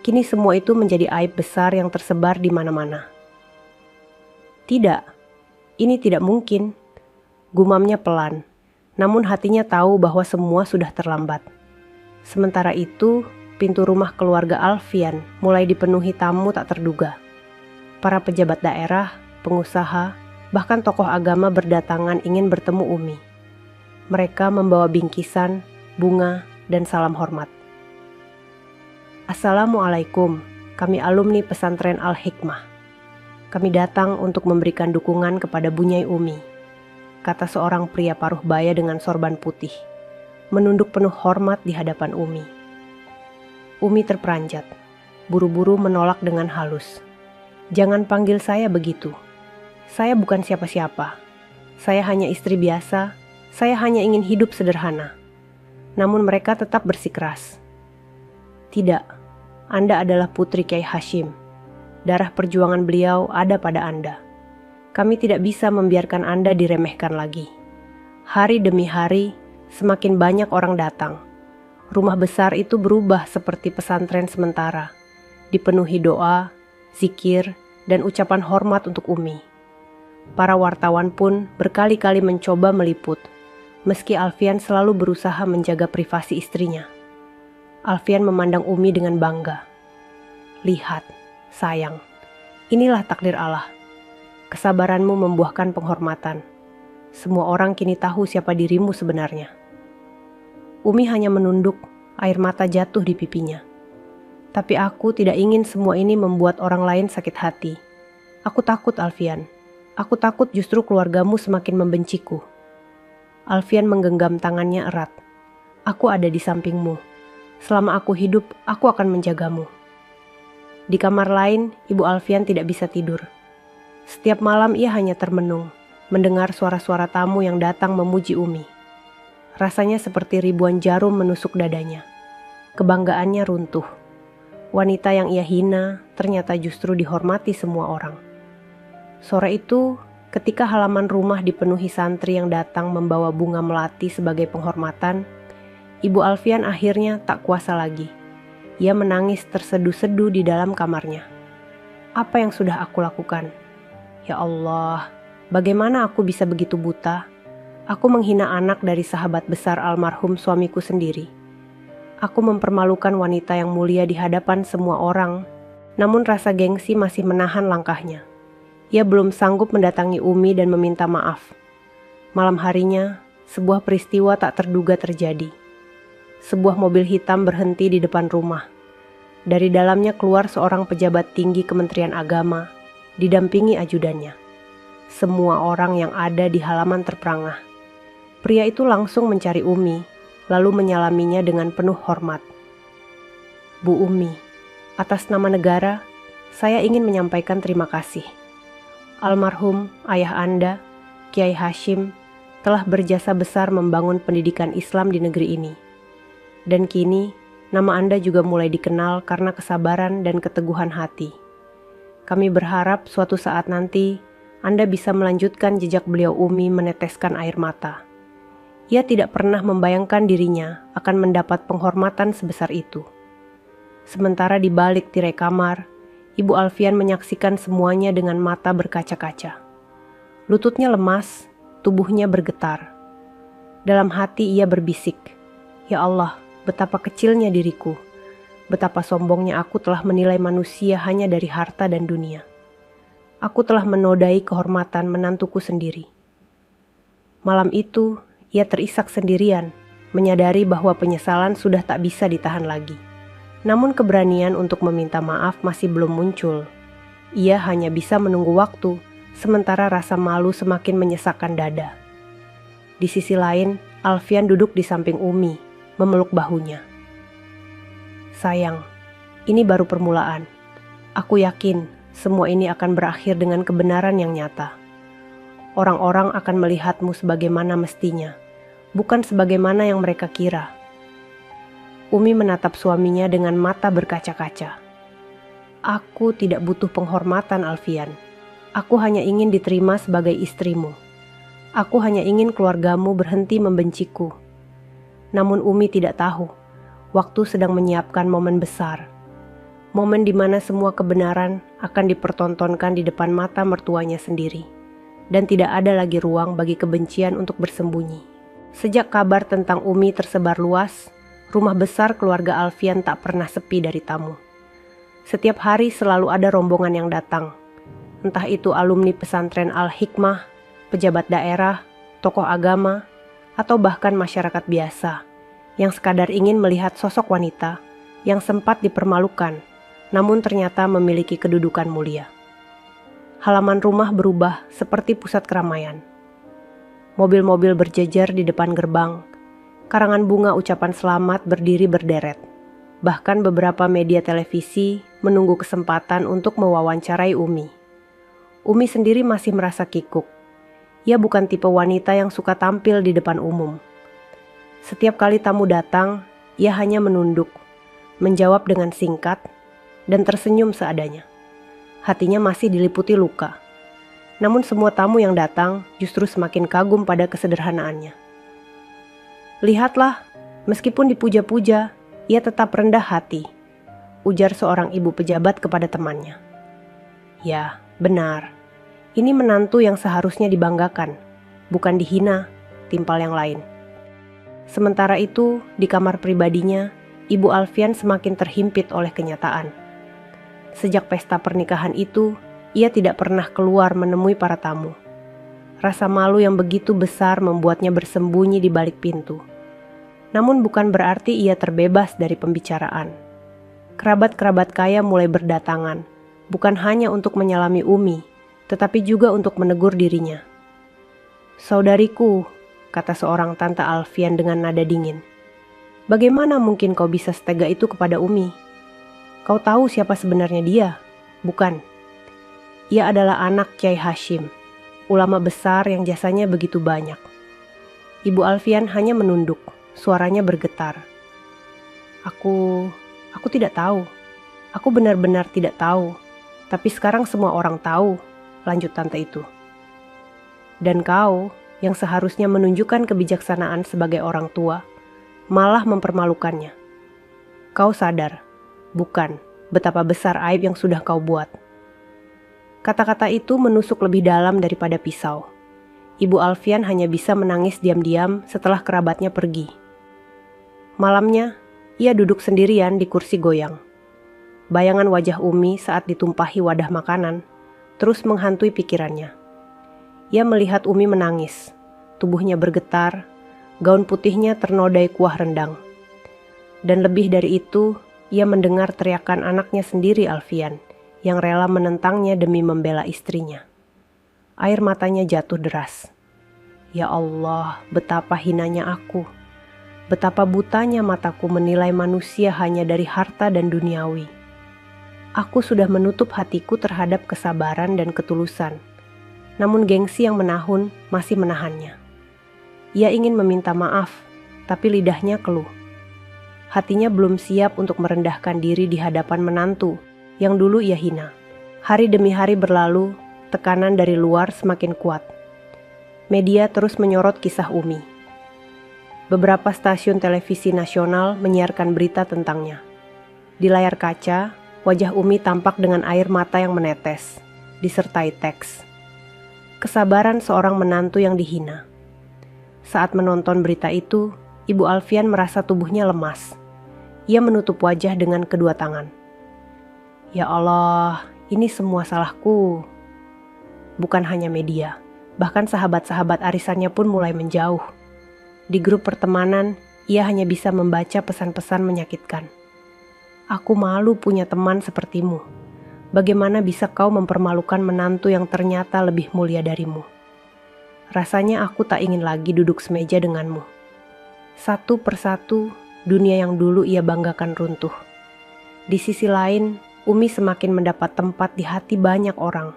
Kini semua itu menjadi aib besar yang tersebar di mana-mana. Tidak, ini tidak mungkin. Gumamnya pelan, namun hatinya tahu bahwa semua sudah terlambat. Sementara itu, pintu rumah keluarga Alfian mulai dipenuhi tamu tak terduga. Para pejabat daerah, pengusaha, bahkan tokoh agama berdatangan ingin bertemu Umi. Mereka membawa bingkisan, bunga, dan salam hormat. "Assalamualaikum, kami alumni pesantren Al-Hikmah. Kami datang untuk memberikan dukungan kepada Bunyai Umi," kata seorang pria paruh baya dengan sorban putih, menunduk penuh hormat di hadapan Umi. Umi terperanjat, buru-buru menolak dengan halus. "Jangan panggil saya begitu. Saya bukan siapa-siapa. Saya hanya istri biasa. Saya hanya ingin hidup sederhana." Namun mereka tetap bersikeras. "Tidak, Anda adalah putri Kiai Hashim. Darah perjuangan beliau ada pada Anda. Kami tidak bisa membiarkan Anda diremehkan lagi. Hari demi hari, semakin banyak orang datang. Rumah besar itu berubah seperti pesantren sementara, dipenuhi doa, zikir, dan ucapan hormat untuk Umi. Para wartawan pun berkali-kali mencoba meliput, meski Alfian selalu berusaha menjaga privasi istrinya. Alfian memandang Umi dengan bangga. "Lihat, sayang, inilah takdir Allah. Kesabaranmu membuahkan penghormatan. Semua orang kini tahu siapa dirimu sebenarnya." Umi hanya menunduk, air mata jatuh di pipinya. "Tapi aku tidak ingin semua ini membuat orang lain sakit hati. Aku takut, Alfian. Aku takut justru keluargamu semakin membenciku." Alfian menggenggam tangannya erat. "Aku ada di sampingmu. Selama aku hidup, aku akan menjagamu." Di kamar lain, Ibu Alfian tidak bisa tidur. Setiap malam ia hanya termenung, mendengar suara-suara tamu yang datang memuji Umi. Rasanya seperti ribuan jarum menusuk dadanya. Kebanggaannya runtuh. Wanita yang ia hina ternyata justru dihormati semua orang. Sore itu, ketika halaman rumah dipenuhi santri yang datang membawa bunga melati sebagai penghormatan, Ibu Alfian akhirnya tak kuasa lagi. Ia menangis terseduh-seduh di dalam kamarnya. "Apa yang sudah aku lakukan? Ya Allah, bagaimana aku bisa begitu buta? Aku menghina anak dari sahabat besar almarhum suamiku sendiri. Aku mempermalukan wanita yang mulia di hadapan semua orang, namun rasa gengsi masih menahan langkahnya. Ia belum sanggup mendatangi Umi dan meminta maaf. Malam harinya, sebuah peristiwa tak terduga terjadi. Sebuah mobil hitam berhenti di depan rumah. Dari dalamnya keluar seorang pejabat tinggi Kementerian Agama, didampingi ajudannya. Semua orang yang ada di halaman terperangah. Pria itu langsung mencari Umi, lalu menyalaminya dengan penuh hormat. Bu Umi, atas nama negara, saya ingin menyampaikan terima kasih. Almarhum ayah Anda, Kiai Hashim, telah berjasa besar membangun pendidikan Islam di negeri ini. Dan kini, nama Anda juga mulai dikenal karena kesabaran dan keteguhan hati. Kami berharap suatu saat nanti, Anda bisa melanjutkan jejak beliau Umi meneteskan air mata. Ia tidak pernah membayangkan dirinya akan mendapat penghormatan sebesar itu. Sementara di balik tirai kamar, Ibu Alfian menyaksikan semuanya dengan mata berkaca-kaca. Lututnya lemas, tubuhnya bergetar. Dalam hati ia berbisik, "Ya Allah, betapa kecilnya diriku. Betapa sombongnya aku telah menilai manusia hanya dari harta dan dunia. Aku telah menodai kehormatan menantuku sendiri." Malam itu, ia terisak sendirian, menyadari bahwa penyesalan sudah tak bisa ditahan lagi. Namun keberanian untuk meminta maaf masih belum muncul. Ia hanya bisa menunggu waktu, sementara rasa malu semakin menyesakkan dada. Di sisi lain, Alfian duduk di samping Umi, memeluk bahunya. "Sayang, ini baru permulaan. Aku yakin semua ini akan berakhir dengan kebenaran yang nyata. Orang-orang akan melihatmu sebagaimana mestinya, bukan sebagaimana yang mereka kira." Umi menatap suaminya dengan mata berkaca-kaca. "Aku tidak butuh penghormatan, Alfian. Aku hanya ingin diterima sebagai istrimu. Aku hanya ingin keluargamu berhenti membenciku." Namun Umi tidak tahu, waktu sedang menyiapkan momen besar. Momen di mana semua kebenaran akan dipertontonkan di depan mata mertuanya sendiri. Dan tidak ada lagi ruang bagi kebencian untuk bersembunyi. Sejak kabar tentang Umi tersebar luas, rumah besar keluarga Alfian tak pernah sepi dari tamu. Setiap hari selalu ada rombongan yang datang. Entah itu alumni pesantren Al-Hikmah, pejabat daerah, tokoh agama, atau bahkan masyarakat biasa yang sekadar ingin melihat sosok wanita yang sempat dipermalukan, namun ternyata memiliki kedudukan mulia. Halaman rumah berubah seperti pusat keramaian. Mobil-mobil berjejer di depan gerbang. Karangan bunga ucapan selamat berdiri berderet. Bahkan beberapa media televisi menunggu kesempatan untuk mewawancarai Umi. Umi sendiri masih merasa kikuk. Ia bukan tipe wanita yang suka tampil di depan umum. Setiap kali tamu datang, ia hanya menunduk, menjawab dengan singkat, dan tersenyum seadanya. Hatinya masih diliputi luka. Namun semua tamu yang datang justru semakin kagum pada kesederhanaannya. "Lihatlah, meskipun dipuja-puja, ia tetap rendah hati," ujar seorang ibu pejabat kepada temannya. Ya, benar. Ini menantu yang seharusnya dibanggakan, bukan dihina, timpal yang lain. Sementara itu, di kamar pribadinya, Ibu Alfian semakin terhimpit oleh kenyataan. Sejak pesta pernikahan itu, ia tidak pernah keluar menemui para tamu. Rasa malu yang begitu besar membuatnya bersembunyi di balik pintu. Namun bukan berarti ia terbebas dari pembicaraan. Kerabat-kerabat kaya mulai berdatangan, bukan hanya untuk menyalami Umi, tetapi juga untuk menegur dirinya. "Saudariku," kata seorang tante Alfian dengan nada dingin. "Bagaimana mungkin kau bisa setega itu kepada Umi? Kau tahu siapa sebenarnya dia, bukan? Ia adalah anak Kiai Hashim, ulama besar yang jasanya begitu banyak." Ibu Alfian hanya menunduk, suaranya bergetar. Aku tidak tahu. Aku benar-benar tidak tahu. Tapi sekarang semua orang tahu," lanjut tante itu. "Dan kau, yang seharusnya menunjukkan kebijaksanaan sebagai orang tua, malah mempermalukannya. Kau sadar, bukan, betapa besar aib yang sudah kau buat." Kata-kata itu menusuk lebih dalam daripada pisau. Ibu Alfian hanya bisa menangis diam-diam setelah kerabatnya pergi. Malamnya, ia duduk sendirian di kursi goyang. Bayangan wajah Umi saat ditumpahi wadah makanan terus menghantui pikirannya. Ia melihat Umi menangis, tubuhnya bergetar, gaun putihnya ternodai kuah rendang. Dan lebih dari itu, ia mendengar teriakan anaknya sendiri Alfian, yang rela menentangnya demi membela istrinya. Air matanya jatuh deras. Ya Allah, betapa hinanya aku. Betapa butanya mataku menilai manusia hanya dari harta dan duniawi. Aku sudah menutup hatiku terhadap kesabaran dan ketulusan. Namun gengsi yang menahun masih menahannya. Ia ingin meminta maaf, tapi lidahnya keluh. Hatinya belum siap untuk merendahkan diri di hadapan menantu yang dulu ia hina. Hari demi hari berlalu, tekanan dari luar semakin kuat. Media terus menyorot kisah Umi. Beberapa stasiun televisi nasional menyiarkan berita tentangnya. Di layar kaca, wajah Umi tampak dengan air mata yang menetes, disertai teks. Kesabaran seorang menantu yang dihina. Saat menonton berita itu, Ibu Alfian merasa tubuhnya lemas. Ia menutup wajah dengan kedua tangan. Ya Allah, ini semua salahku. Bukan hanya media, bahkan sahabat-sahabat arisannya pun mulai menjauh. Di grup pertemanan, ia hanya bisa membaca pesan-pesan menyakitkan. Aku malu punya teman sepertimu. Bagaimana bisa kau mempermalukan menantu yang ternyata lebih mulia darimu? Rasanya aku tak ingin lagi duduk semeja denganmu. Satu persatu, dunia yang dulu ia banggakan runtuh. Di sisi lain, Umi semakin mendapat tempat di hati banyak orang.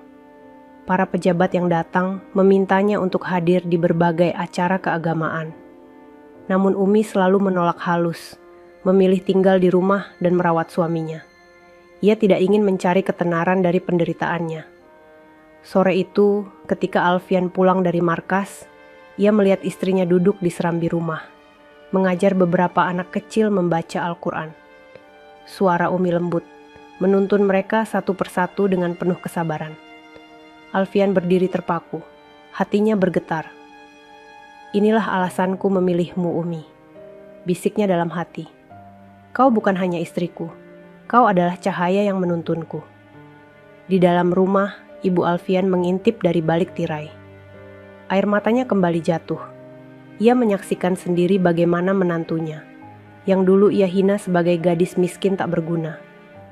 Para pejabat yang datang memintanya untuk hadir di berbagai acara keagamaan. Namun Umi selalu menolak halus, memilih tinggal di rumah dan merawat suaminya. Ia tidak ingin mencari ketenaran dari penderitaannya. Sore itu, ketika Alfian pulang dari markas, ia melihat istrinya duduk di serambi rumah, mengajar beberapa anak kecil membaca Al-Quran. Suara Umi lembut, menuntun mereka satu persatu dengan penuh kesabaran. Alfian berdiri terpaku, hatinya bergetar. Inilah alasanku memilihmu, Umi, bisiknya dalam hati. Kau bukan hanya istriku, kau adalah cahaya yang menuntunku. Di dalam rumah, Ibu Alfian mengintip dari balik tirai. Air matanya kembali jatuh. Ia menyaksikan sendiri bagaimana menantunya, yang dulu ia hina sebagai gadis miskin tak berguna,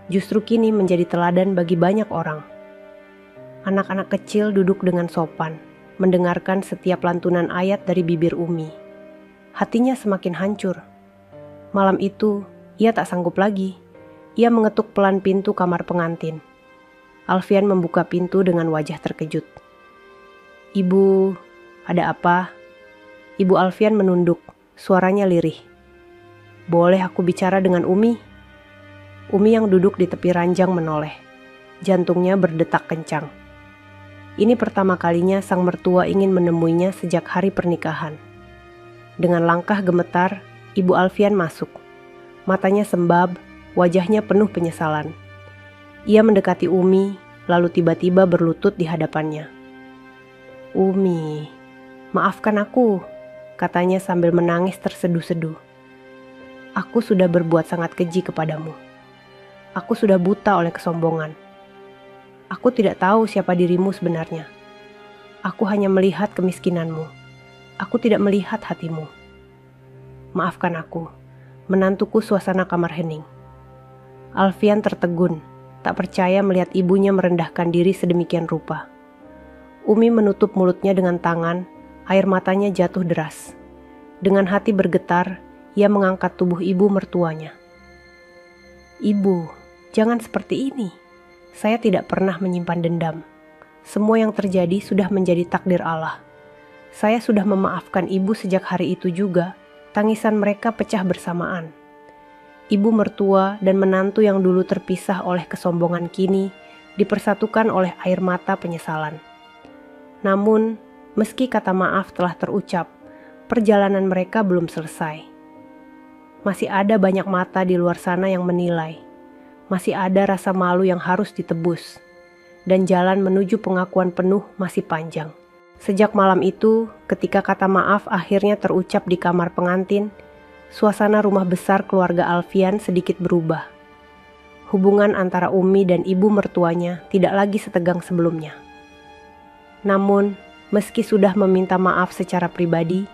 justru kini menjadi teladan bagi banyak orang. Anak-anak kecil duduk dengan sopan, mendengarkan setiap lantunan ayat dari bibir Umi. Hatinya semakin hancur. Malam itu, ia tak sanggup lagi. Ia mengetuk pelan pintu kamar pengantin. Alfian membuka pintu dengan wajah terkejut. Ibu, ada apa? Ibu Alfian menunduk, suaranya lirih. Boleh aku bicara dengan Umi? Umi yang duduk di tepi ranjang menoleh. Jantungnya berdetak kencang. Ini pertama kalinya sang mertua ingin menemuinya sejak hari pernikahan. Dengan langkah gemetar, Ibu Alfian masuk. Matanya sembab, wajahnya penuh penyesalan. Ia mendekati Umi, lalu tiba-tiba berlutut di hadapannya. Umi, maafkan aku, katanya sambil menangis terseduh-seduh. Aku sudah berbuat sangat keji kepadamu. Aku sudah buta oleh kesombongan. Aku tidak tahu siapa dirimu sebenarnya. Aku hanya melihat kemiskinanmu. Aku tidak melihat hatimu. Maafkan aku, menantuku suasana kamar hening. Alfian tertegun, tak percaya melihat ibunya merendahkan diri sedemikian rupa. Umi menutup mulutnya dengan tangan, air matanya jatuh deras. Dengan hati bergetar, ia mengangkat tubuh ibu mertuanya. Ibu, jangan seperti ini. Saya tidak pernah menyimpan dendam. Semua yang terjadi sudah menjadi takdir Allah. Saya sudah memaafkan ibu sejak hari itu juga. Tangisan mereka pecah bersamaan. Ibu mertua dan menantu yang dulu terpisah oleh kesombongan kini dipersatukan oleh air mata penyesalan. Namun, meski kata maaf telah terucap, perjalanan mereka belum selesai. Masih ada banyak mata di luar sana yang menilai. Masih ada rasa malu yang harus ditebus. Dan jalan menuju pengakuan penuh masih panjang. Sejak malam itu, ketika kata maaf akhirnya terucap di kamar pengantin, suasana rumah besar keluarga Alfian sedikit berubah. Hubungan antara Umi dan ibu mertuanya tidak lagi setegang sebelumnya. Namun, meski sudah meminta maaf secara pribadi,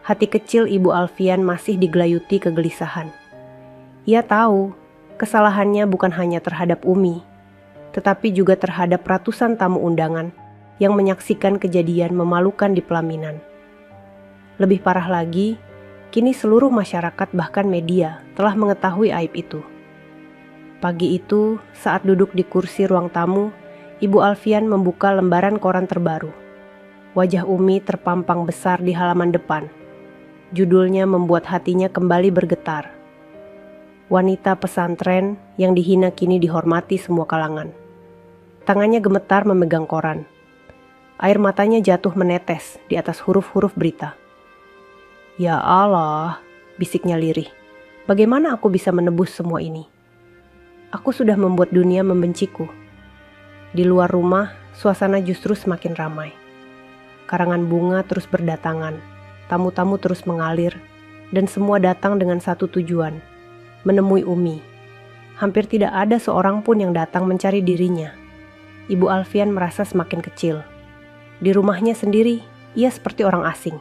hati kecil ibu Alfian masih digelayuti kegelisahan. Ia tahu, kesalahannya bukan hanya terhadap Umi, tetapi juga terhadap ratusan tamu undangan yang menyaksikan kejadian memalukan di pelaminan. Lebih parah lagi, Kini seluruh masyarakat bahkan media telah mengetahui aib itu. Pagi itu, saat duduk di kursi ruang tamu, Ibu Alfian membuka lembaran koran terbaru. Wajah Umi terpampang besar di halaman depan. Judulnya membuat hatinya kembali bergetar. Wanita pesantren yang dihina kini dihormati semua kalangan. Tangannya gemetar memegang koran. Air matanya jatuh menetes di atas huruf-huruf berita. Ya Allah, bisiknya lirih. Bagaimana aku bisa menebus semua ini? Aku sudah membuat dunia membenciku. Di luar rumah, suasana justru semakin ramai. Karangan bunga terus berdatangan, tamu-tamu terus mengalir, dan semua datang dengan satu tujuan, menemui Umi. Hampir tidak ada seorang pun yang datang mencari dirinya. Ibu Alfian merasa semakin kecil. Di rumahnya sendiri, ia seperti orang asing.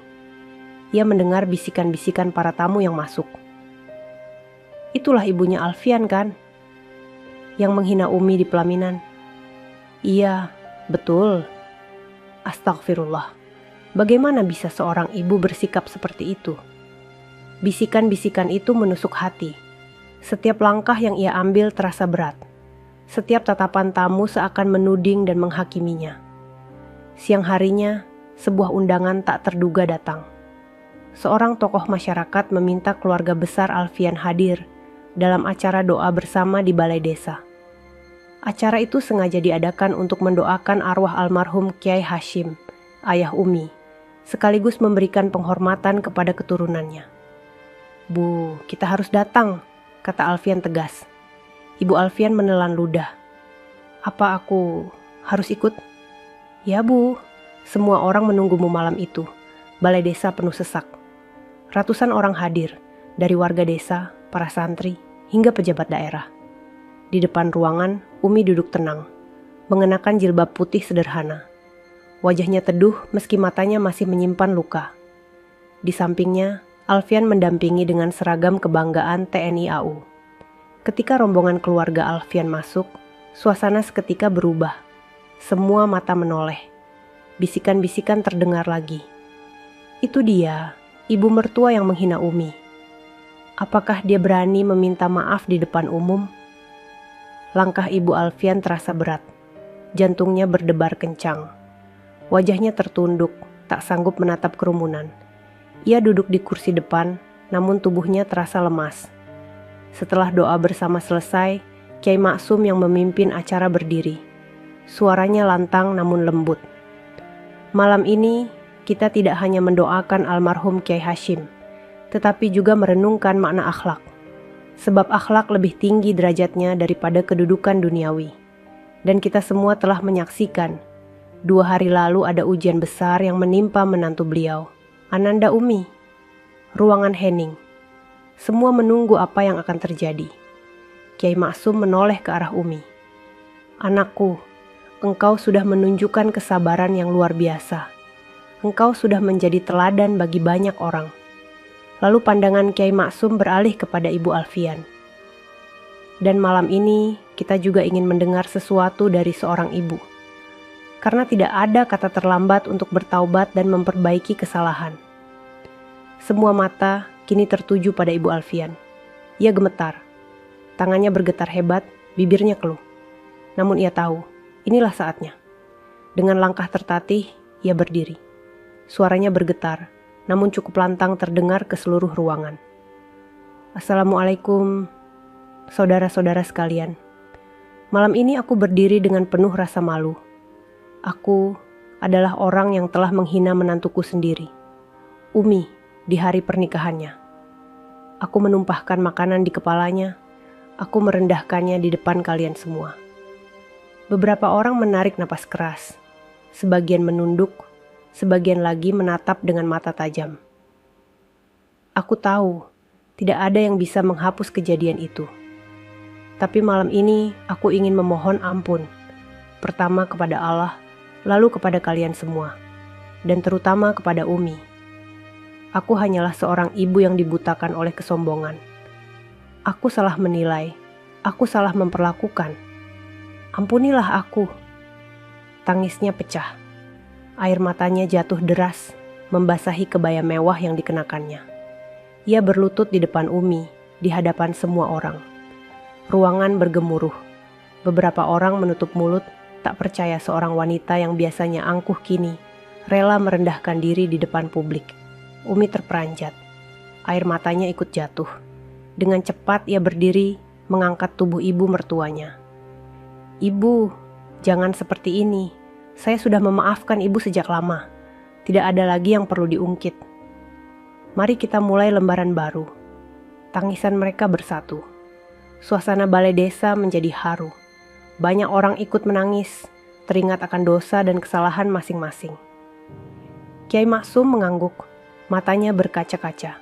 Ia mendengar bisikan-bisikan para tamu yang masuk. Itulah ibunya Alfian kan? Yang menghina Umi di pelaminan. Iya, betul. Astagfirullah. Bagaimana bisa seorang ibu bersikap seperti itu? Bisikan-bisikan itu menusuk hati. Setiap langkah yang ia ambil terasa berat. Setiap tatapan tamu seakan menuding dan menghakiminya. Siang harinya, sebuah undangan tak terduga datang. Seorang tokoh masyarakat meminta keluarga besar Alfian hadir dalam acara doa bersama di balai desa. Acara itu sengaja diadakan untuk mendoakan arwah almarhum Kiai Hashim, ayah Umi, sekaligus memberikan penghormatan kepada keturunannya. Bu, kita harus datang, kata Alfian tegas. Ibu Alfian menelan ludah. Apa aku harus ikut? Ya Bu, semua orang menunggumu malam itu. Balai desa penuh sesak. Ratusan orang hadir, dari warga desa, para santri, hingga pejabat daerah. Di depan ruangan, Umi duduk tenang, mengenakan jilbab putih sederhana. Wajahnya teduh meski matanya masih menyimpan luka. Di sampingnya, Alfian mendampingi dengan seragam kebanggaan TNI AU. Ketika rombongan keluarga Alfian masuk, suasana seketika berubah. Semua mata menoleh. Bisikan-bisikan terdengar lagi. Itu dia, ibu mertua yang menghina Umi. Apakah dia berani meminta maaf di depan umum? Langkah Ibu Alfian terasa berat. Jantungnya berdebar kencang. Wajahnya tertunduk, tak sanggup menatap kerumunan. Ia duduk di kursi depan, namun tubuhnya terasa lemas. Setelah doa bersama selesai, Kiai Maksum yang memimpin acara berdiri. Suaranya lantang namun lembut. Malam ini, kita tidak hanya mendoakan almarhum Kiai Hashim, tetapi juga merenungkan makna akhlak. Sebab akhlak lebih tinggi derajatnya daripada kedudukan duniawi. Dan kita semua telah menyaksikan, 2 hari lalu ada ujian besar yang menimpa menantu beliau, Ananda Umi. Ruangan hening. Semua menunggu apa yang akan terjadi. Kiai Maksum menoleh ke arah Umi. Anakku, engkau sudah menunjukkan kesabaran yang luar biasa. Engkau sudah menjadi teladan bagi banyak orang. Lalu pandangan Kiai Maksum beralih kepada Ibu Alfian. Dan malam ini kita juga ingin mendengar sesuatu dari seorang ibu. Karena tidak ada kata terlambat untuk bertaubat dan memperbaiki kesalahan. Semua mata kini tertuju pada Ibu Alfian. Ia gemetar. Tangannya bergetar hebat, bibirnya keluh. Namun ia tahu, inilah saatnya. Dengan langkah tertatih, ia berdiri. Suaranya bergetar, namun cukup lantang terdengar ke seluruh ruangan. Assalamualaikum, saudara-saudara sekalian. Malam ini aku berdiri dengan penuh rasa malu. Aku adalah orang yang telah menghina menantuku sendiri, Umi, di hari pernikahannya. Aku menumpahkan makanan di kepalanya, aku merendahkannya di depan kalian semua. Beberapa orang menarik napas keras, sebagian menunduk, sebagian lagi menatap dengan mata tajam. Aku tahu, tidak ada yang bisa menghapus kejadian itu. Tapi malam ini aku ingin memohon ampun. Pertama kepada Allah, lalu kepada kalian semua. Dan terutama kepada Umi. Aku hanyalah seorang ibu yang dibutakan oleh kesombongan. Aku salah menilai, aku salah memperlakukan. Ampunilah aku. Tangisnya pecah. Air matanya jatuh deras, membasahi kebaya mewah yang dikenakannya. Ia berlutut di depan Umi, di hadapan semua orang. Ruangan bergemuruh. Beberapa orang menutup mulut, tak percaya seorang wanita yang biasanya angkuh kini rela merendahkan diri di depan publik. Umi terperanjat. Air matanya ikut jatuh. Dengan cepat ia berdiri, mengangkat tubuh ibu mertuanya. "Ibu, jangan seperti ini. Saya sudah memaafkan ibu sejak lama. Tidak ada lagi yang perlu diungkit. Mari kita mulai lembaran baru." Tangisan mereka bersatu. Suasana balai desa menjadi haru. Banyak orang ikut menangis, teringat akan dosa dan kesalahan masing-masing. Kiai Maksum mengangguk, matanya berkaca-kaca.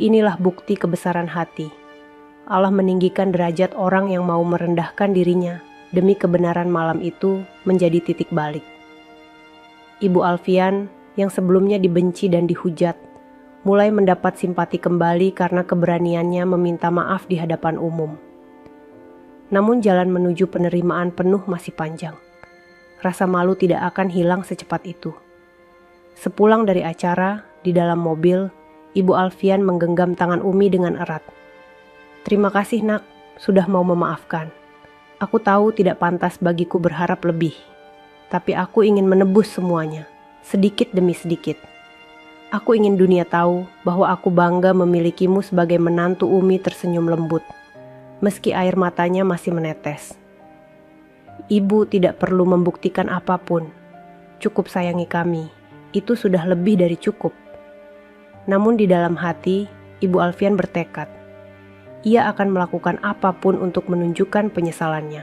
Inilah bukti kebesaran hati. Allah meninggikan derajat orang yang mau merendahkan dirinya demi kebenaran malam itu menjadi titik balik. Ibu Alfian yang sebelumnya dibenci dan dihujat, mulai mendapat simpati kembali karena keberaniannya meminta maaf di hadapan umum. Namun jalan menuju penerimaan penuh masih panjang. Rasa malu tidak akan hilang secepat itu. Sepulang dari acara, di dalam mobil, Ibu Alfian menggenggam tangan Umi dengan erat. "Terima kasih nak, sudah mau memaafkan. Aku tahu tidak pantas bagiku berharap lebih. Tapi aku ingin menebus semuanya, sedikit demi sedikit. Aku ingin dunia tahu bahwa aku bangga memilikimu sebagai menantu." Umi tersenyum lembut, meski air matanya masih menetes. "Ibu tidak perlu membuktikan apapun. Cukup sayangi kami, itu sudah lebih dari cukup." Namun di dalam hati, Ibu Alfian bertekad. Ia akan melakukan apapun untuk menunjukkan penyesalannya.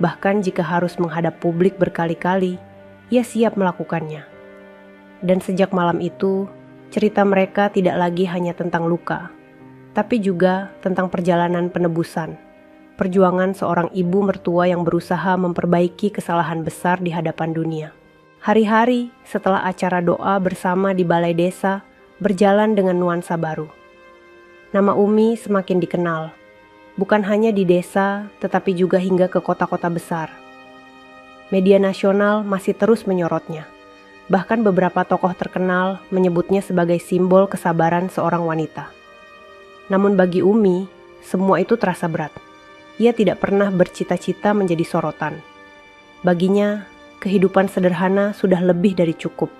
Bahkan jika harus menghadap publik berkali-kali, ia siap melakukannya. Dan sejak malam itu, cerita mereka tidak lagi hanya tentang luka, tapi juga tentang perjalanan penebusan, perjuangan seorang ibu mertua yang berusaha memperbaiki kesalahan besar di hadapan dunia. Hari-hari setelah acara doa bersama di balai desa berjalan dengan nuansa baru. Nama Umi semakin dikenal, bukan hanya di desa tetapi juga hingga ke kota-kota besar. Media nasional masih terus menyorotnya. Bahkan beberapa tokoh terkenal menyebutnya sebagai simbol kesabaran seorang wanita. Namun bagi Umi, semua itu terasa berat. Ia tidak pernah bercita-cita menjadi sorotan. Baginya, kehidupan sederhana sudah lebih dari cukup.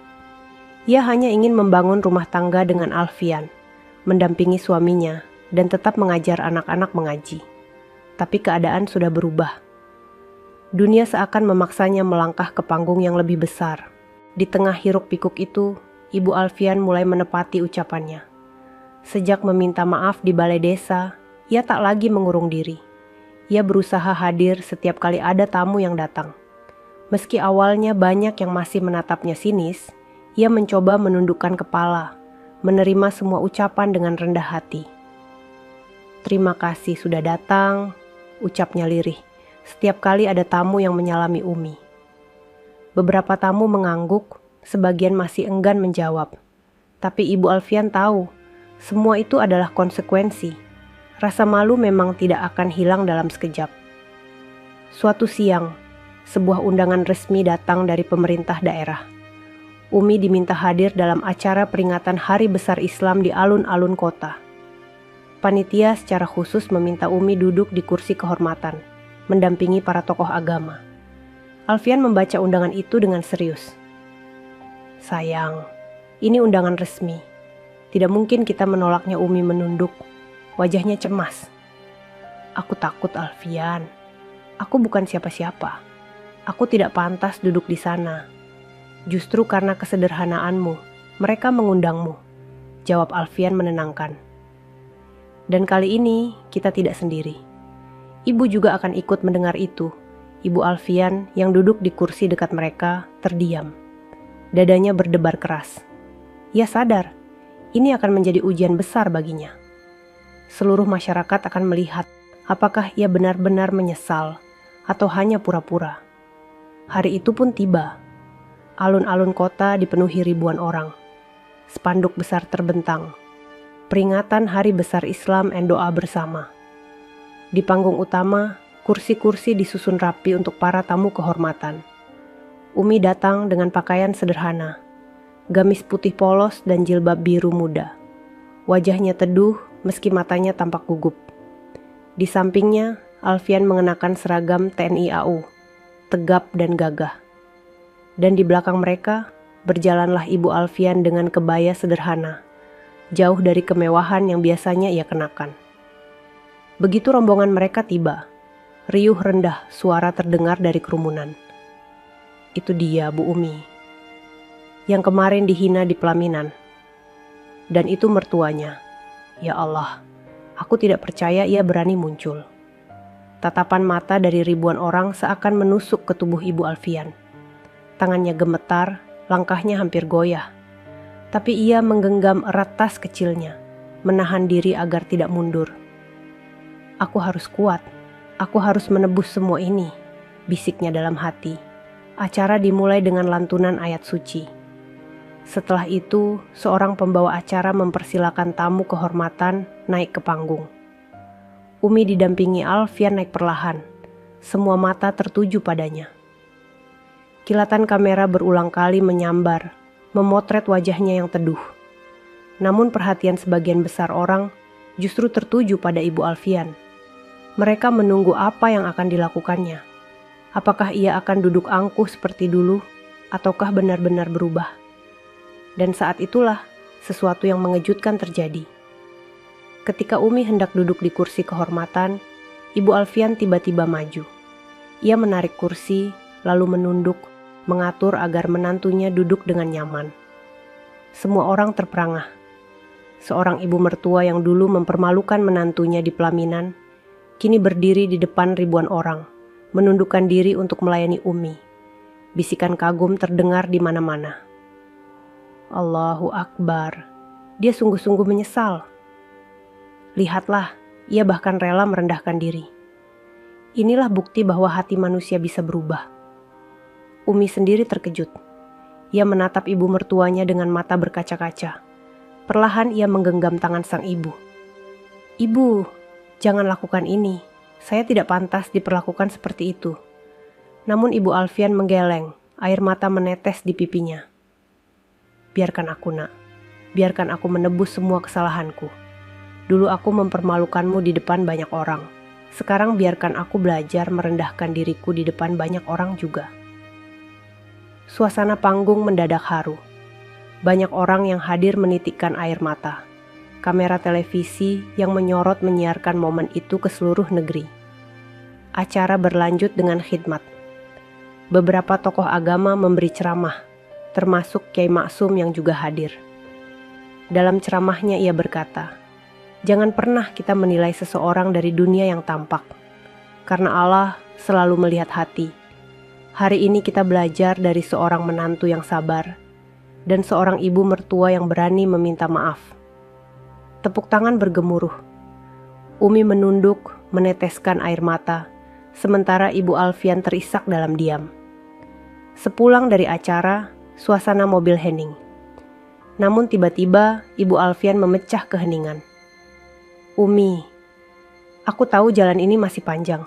Ia hanya ingin membangun rumah tangga dengan Alfian, mendampingi suaminya, dan tetap mengajar anak-anak mengaji. Tapi keadaan sudah berubah. Dunia seakan memaksanya melangkah ke panggung yang lebih besar. Di tengah hiruk-pikuk itu, Ibu Alfian mulai menepati ucapannya. Sejak meminta maaf di balai desa, ia tak lagi mengurung diri. Ia berusaha hadir setiap kali ada tamu yang datang. Meski awalnya banyak yang masih menatapnya sinis, ia mencoba menundukkan kepala, menerima semua ucapan dengan rendah hati. "Terima kasih sudah datang," ucapnya lirih, setiap kali ada tamu yang menyalami Umi. Beberapa tamu mengangguk, sebagian masih enggan menjawab. Tapi Ibu Alfian tahu, semua itu adalah konsekuensi. Rasa malu memang tidak akan hilang dalam sekejap. Suatu siang, sebuah undangan resmi datang dari pemerintah daerah. Umi diminta hadir dalam acara peringatan Hari Besar Islam di alun-alun kota. Panitia secara khusus meminta Umi duduk di kursi kehormatan, mendampingi para tokoh agama. Alfian membaca undangan itu dengan serius. "Sayang, ini undangan resmi. Tidak mungkin kita menolaknya." Umi menunduk, wajahnya cemas. "Aku takut Alfian. Aku bukan siapa-siapa. Aku tidak pantas duduk di sana. Justru karena kesederhanaanmu, mereka mengundangmu," jawab Alfian menenangkan. "Dan kali ini kita tidak sendiri. Ibu juga akan ikut mendengar itu." Ibu Alfian yang duduk di kursi dekat mereka terdiam. Dadanya berdebar keras. Ia sadar, ini akan menjadi ujian besar baginya. Seluruh masyarakat akan melihat apakah ia benar-benar menyesal atau hanya pura-pura. Hari itu pun tiba. Alun-alun kota dipenuhi ribuan orang. Spanduk besar terbentang. Peringatan Hari Besar Islam dan doa bersama. Di panggung utama, kursi-kursi disusun rapi untuk para tamu kehormatan. Umi datang dengan pakaian sederhana, gamis putih polos dan jilbab biru muda. Wajahnya teduh meski matanya tampak gugup. Di sampingnya, Alfian mengenakan seragam TNI AU, tegap dan gagah. Dan di belakang mereka, berjalanlah Ibu Alfian dengan kebaya sederhana, jauh dari kemewahan yang biasanya ia kenakan. Begitu rombongan mereka tiba, riuh rendah suara terdengar dari kerumunan. Itu dia Bu Umi, yang kemarin dihina di pelaminan. Dan itu mertuanya. Ya Allah, aku tidak percaya ia berani muncul. Tatapan mata dari ribuan orang seakan menusuk ke tubuh Ibu Alfian. Tangannya gemetar, langkahnya hampir goyah. Tapi ia menggenggam erat tas kecilnya, menahan diri agar tidak mundur. Aku harus kuat, aku harus menebus semua ini, bisiknya dalam hati. Acara dimulai dengan lantunan ayat suci. Setelah itu, seorang pembawa acara mempersilakan tamu kehormatan naik ke panggung. Umi didampingi Alfian naik perlahan. Semua mata tertuju padanya. Kilatan kamera berulang kali menyambar, memotret wajahnya yang teduh. Namun perhatian sebagian besar orang justru tertuju pada Ibu Alfian. Mereka menunggu apa yang akan dilakukannya. Apakah ia akan duduk angkuh seperti dulu, ataukah benar-benar berubah? Dan saat itulah sesuatu yang mengejutkan terjadi. Ketika Umi hendak duduk di kursi kehormatan, Ibu Alfian tiba-tiba maju. Ia menarik kursi, lalu menunduk, mengatur agar menantunya duduk dengan nyaman. Semua orang terperangah. Seorang ibu mertua yang dulu mempermalukan menantunya di pelaminan, kini berdiri di depan ribuan orang, menundukkan diri untuk melayani Umi. Bisikan kagum terdengar di mana-mana. Allahu Akbar, dia sungguh-sungguh menyesal. Lihatlah, ia bahkan rela merendahkan diri. Inilah bukti bahwa hati manusia bisa berubah. Umi sendiri terkejut. Ia menatap ibu mertuanya dengan mata berkaca-kaca. Perlahan ia menggenggam tangan sang ibu. Ibu, jangan lakukan ini. Saya tidak pantas diperlakukan seperti itu. Namun Ibu Alfian menggeleng, air mata menetes di pipinya. Biarkan aku, Nak. Biarkan aku menebus semua kesalahanku. Dulu aku mempermalukanmu di depan banyak orang. Sekarang biarkan aku belajar merendahkan diriku di depan banyak orang juga. Suasana panggung mendadak haru. Banyak orang yang hadir menitikkan air mata. Kamera televisi yang menyorot menyiarkan momen itu ke seluruh negeri. Acara berlanjut dengan khidmat. Beberapa tokoh agama memberi ceramah, termasuk Kiai Maksum yang juga hadir. Dalam ceramahnya ia berkata, jangan pernah kita menilai seseorang dari dunia yang tampak, karena Allah selalu melihat hati. Hari ini kita belajar dari seorang menantu yang sabar, dan seorang ibu mertua yang berani meminta maaf. Tepuk tangan bergemuruh. Umi menunduk, meneteskan air mata, sementara Ibu Alfian terisak dalam diam. Sepulang dari acara, suasana mobil hening. Namun tiba-tiba Ibu Alfian memecah keheningan. Umi, aku tahu jalan ini masih panjang.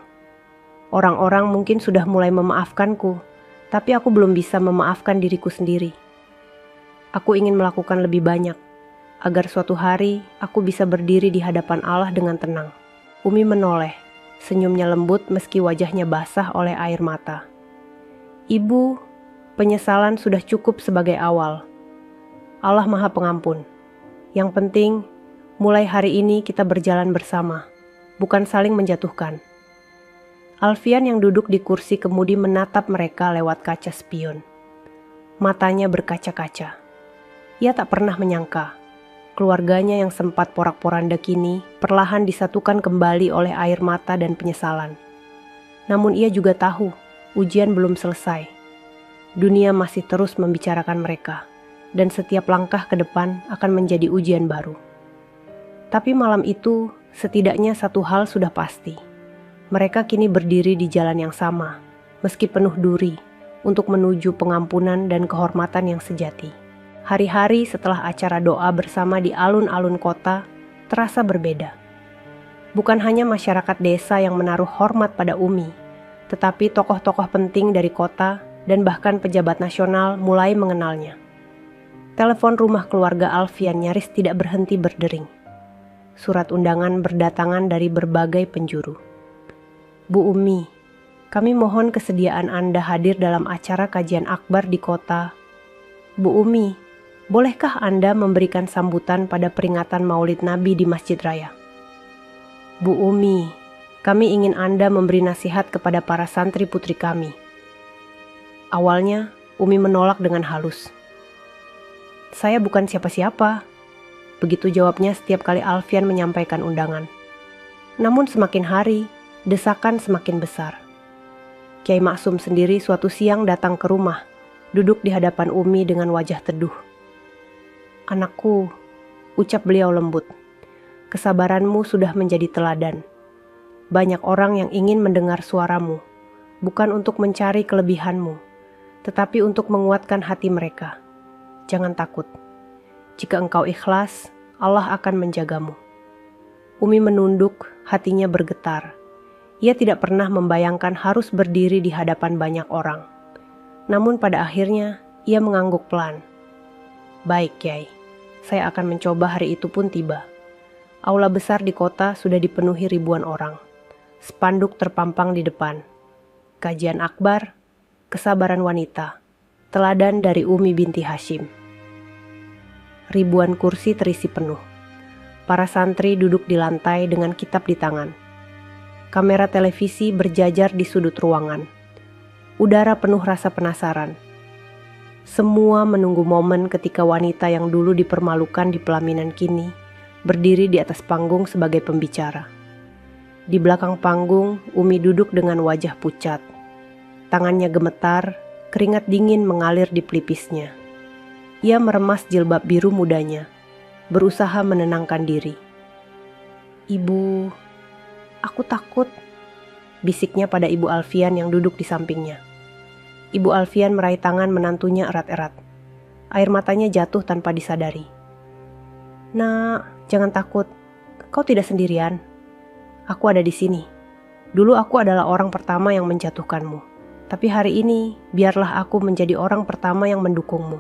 Orang-orang mungkin sudah mulai memaafkanku, tapi aku belum bisa memaafkan diriku sendiri. Aku ingin melakukan lebih banyak, agar suatu hari aku bisa berdiri di hadapan Allah dengan tenang. Umi menoleh, senyumnya lembut meski wajahnya basah oleh air mata. Ibu, penyesalan sudah cukup sebagai awal. Allah Maha Pengampun. Yang penting, mulai hari ini kita berjalan bersama, bukan saling menjatuhkan. Alfian yang duduk di kursi kemudi menatap mereka lewat kaca spion. Matanya berkaca-kaca. Ia tak pernah menyangka, keluarganya yang sempat porak-poranda kini perlahan disatukan kembali oleh air mata dan penyesalan. Namun ia juga tahu, ujian belum selesai. Dunia masih terus membicarakan mereka, dan setiap langkah ke depan akan menjadi ujian baru. Tapi malam itu, setidaknya satu hal sudah pasti. Mereka kini berdiri di jalan yang sama, meski penuh duri, untuk menuju pengampunan dan kehormatan yang sejati. Hari-hari setelah acara doa bersama di alun-alun kota, terasa berbeda. Bukan hanya masyarakat desa yang menaruh hormat pada Umi, tetapi tokoh-tokoh penting dari kota dan bahkan pejabat nasional mulai mengenalnya. Telepon rumah keluarga Alfian nyaris tidak berhenti berdering. Surat undangan berdatangan dari berbagai penjuru. Bu Umi, kami mohon kesediaan Anda hadir dalam acara kajian akbar di kota. Bu Umi, bolehkah Anda memberikan sambutan pada peringatan Maulid Nabi di Masjid Raya? Bu Umi, kami ingin Anda memberi nasihat kepada para santri putri kami. Awalnya, Umi menolak dengan halus. Saya bukan siapa-siapa. Begitu jawabnya setiap kali Alfian menyampaikan undangan. Namun semakin hari, desakan semakin besar. Kiai Maksum sendiri suatu siang datang ke rumah, duduk di hadapan Umi dengan wajah teduh. Anakku, ucap beliau lembut, kesabaranmu sudah menjadi teladan. Banyak orang yang ingin mendengar suaramu, bukan untuk mencari kelebihanmu, tetapi untuk menguatkan hati mereka. Jangan takut. Jika engkau ikhlas, Allah akan menjagamu. Umi menunduk, hatinya bergetar. Ia tidak pernah membayangkan harus berdiri di hadapan banyak orang. Namun pada akhirnya, ia mengangguk pelan. Baik, Kiai. Saya akan mencoba. Hari itu pun tiba. Aula besar di kota sudah dipenuhi ribuan orang. Spanduk terpampang di depan. Kajian akbar, kesabaran wanita. Teladan dari Umi binti Hashim. Ribuan kursi terisi penuh. Para santri duduk di lantai dengan kitab di tangan. Kamera televisi berjajar di sudut ruangan. Udara penuh rasa penasaran. Semua menunggu momen ketika wanita yang dulu dipermalukan di pelaminan kini berdiri di atas panggung sebagai pembicara. Di belakang panggung, Umi duduk dengan wajah pucat. Tangannya gemetar, keringat dingin mengalir di pelipisnya. Ia meremas jilbab biru mudanya, berusaha menenangkan diri. Ibu, aku takut, bisiknya pada Ibu Alfian yang duduk di sampingnya. Ibu Alfian meraih tangan menantunya erat-erat. Air matanya jatuh tanpa disadari. Nak, jangan takut, kau tidak sendirian. Aku ada di sini. Dulu aku adalah orang pertama yang menjatuhkanmu. Tapi hari ini, biarlah aku menjadi orang pertama yang mendukungmu.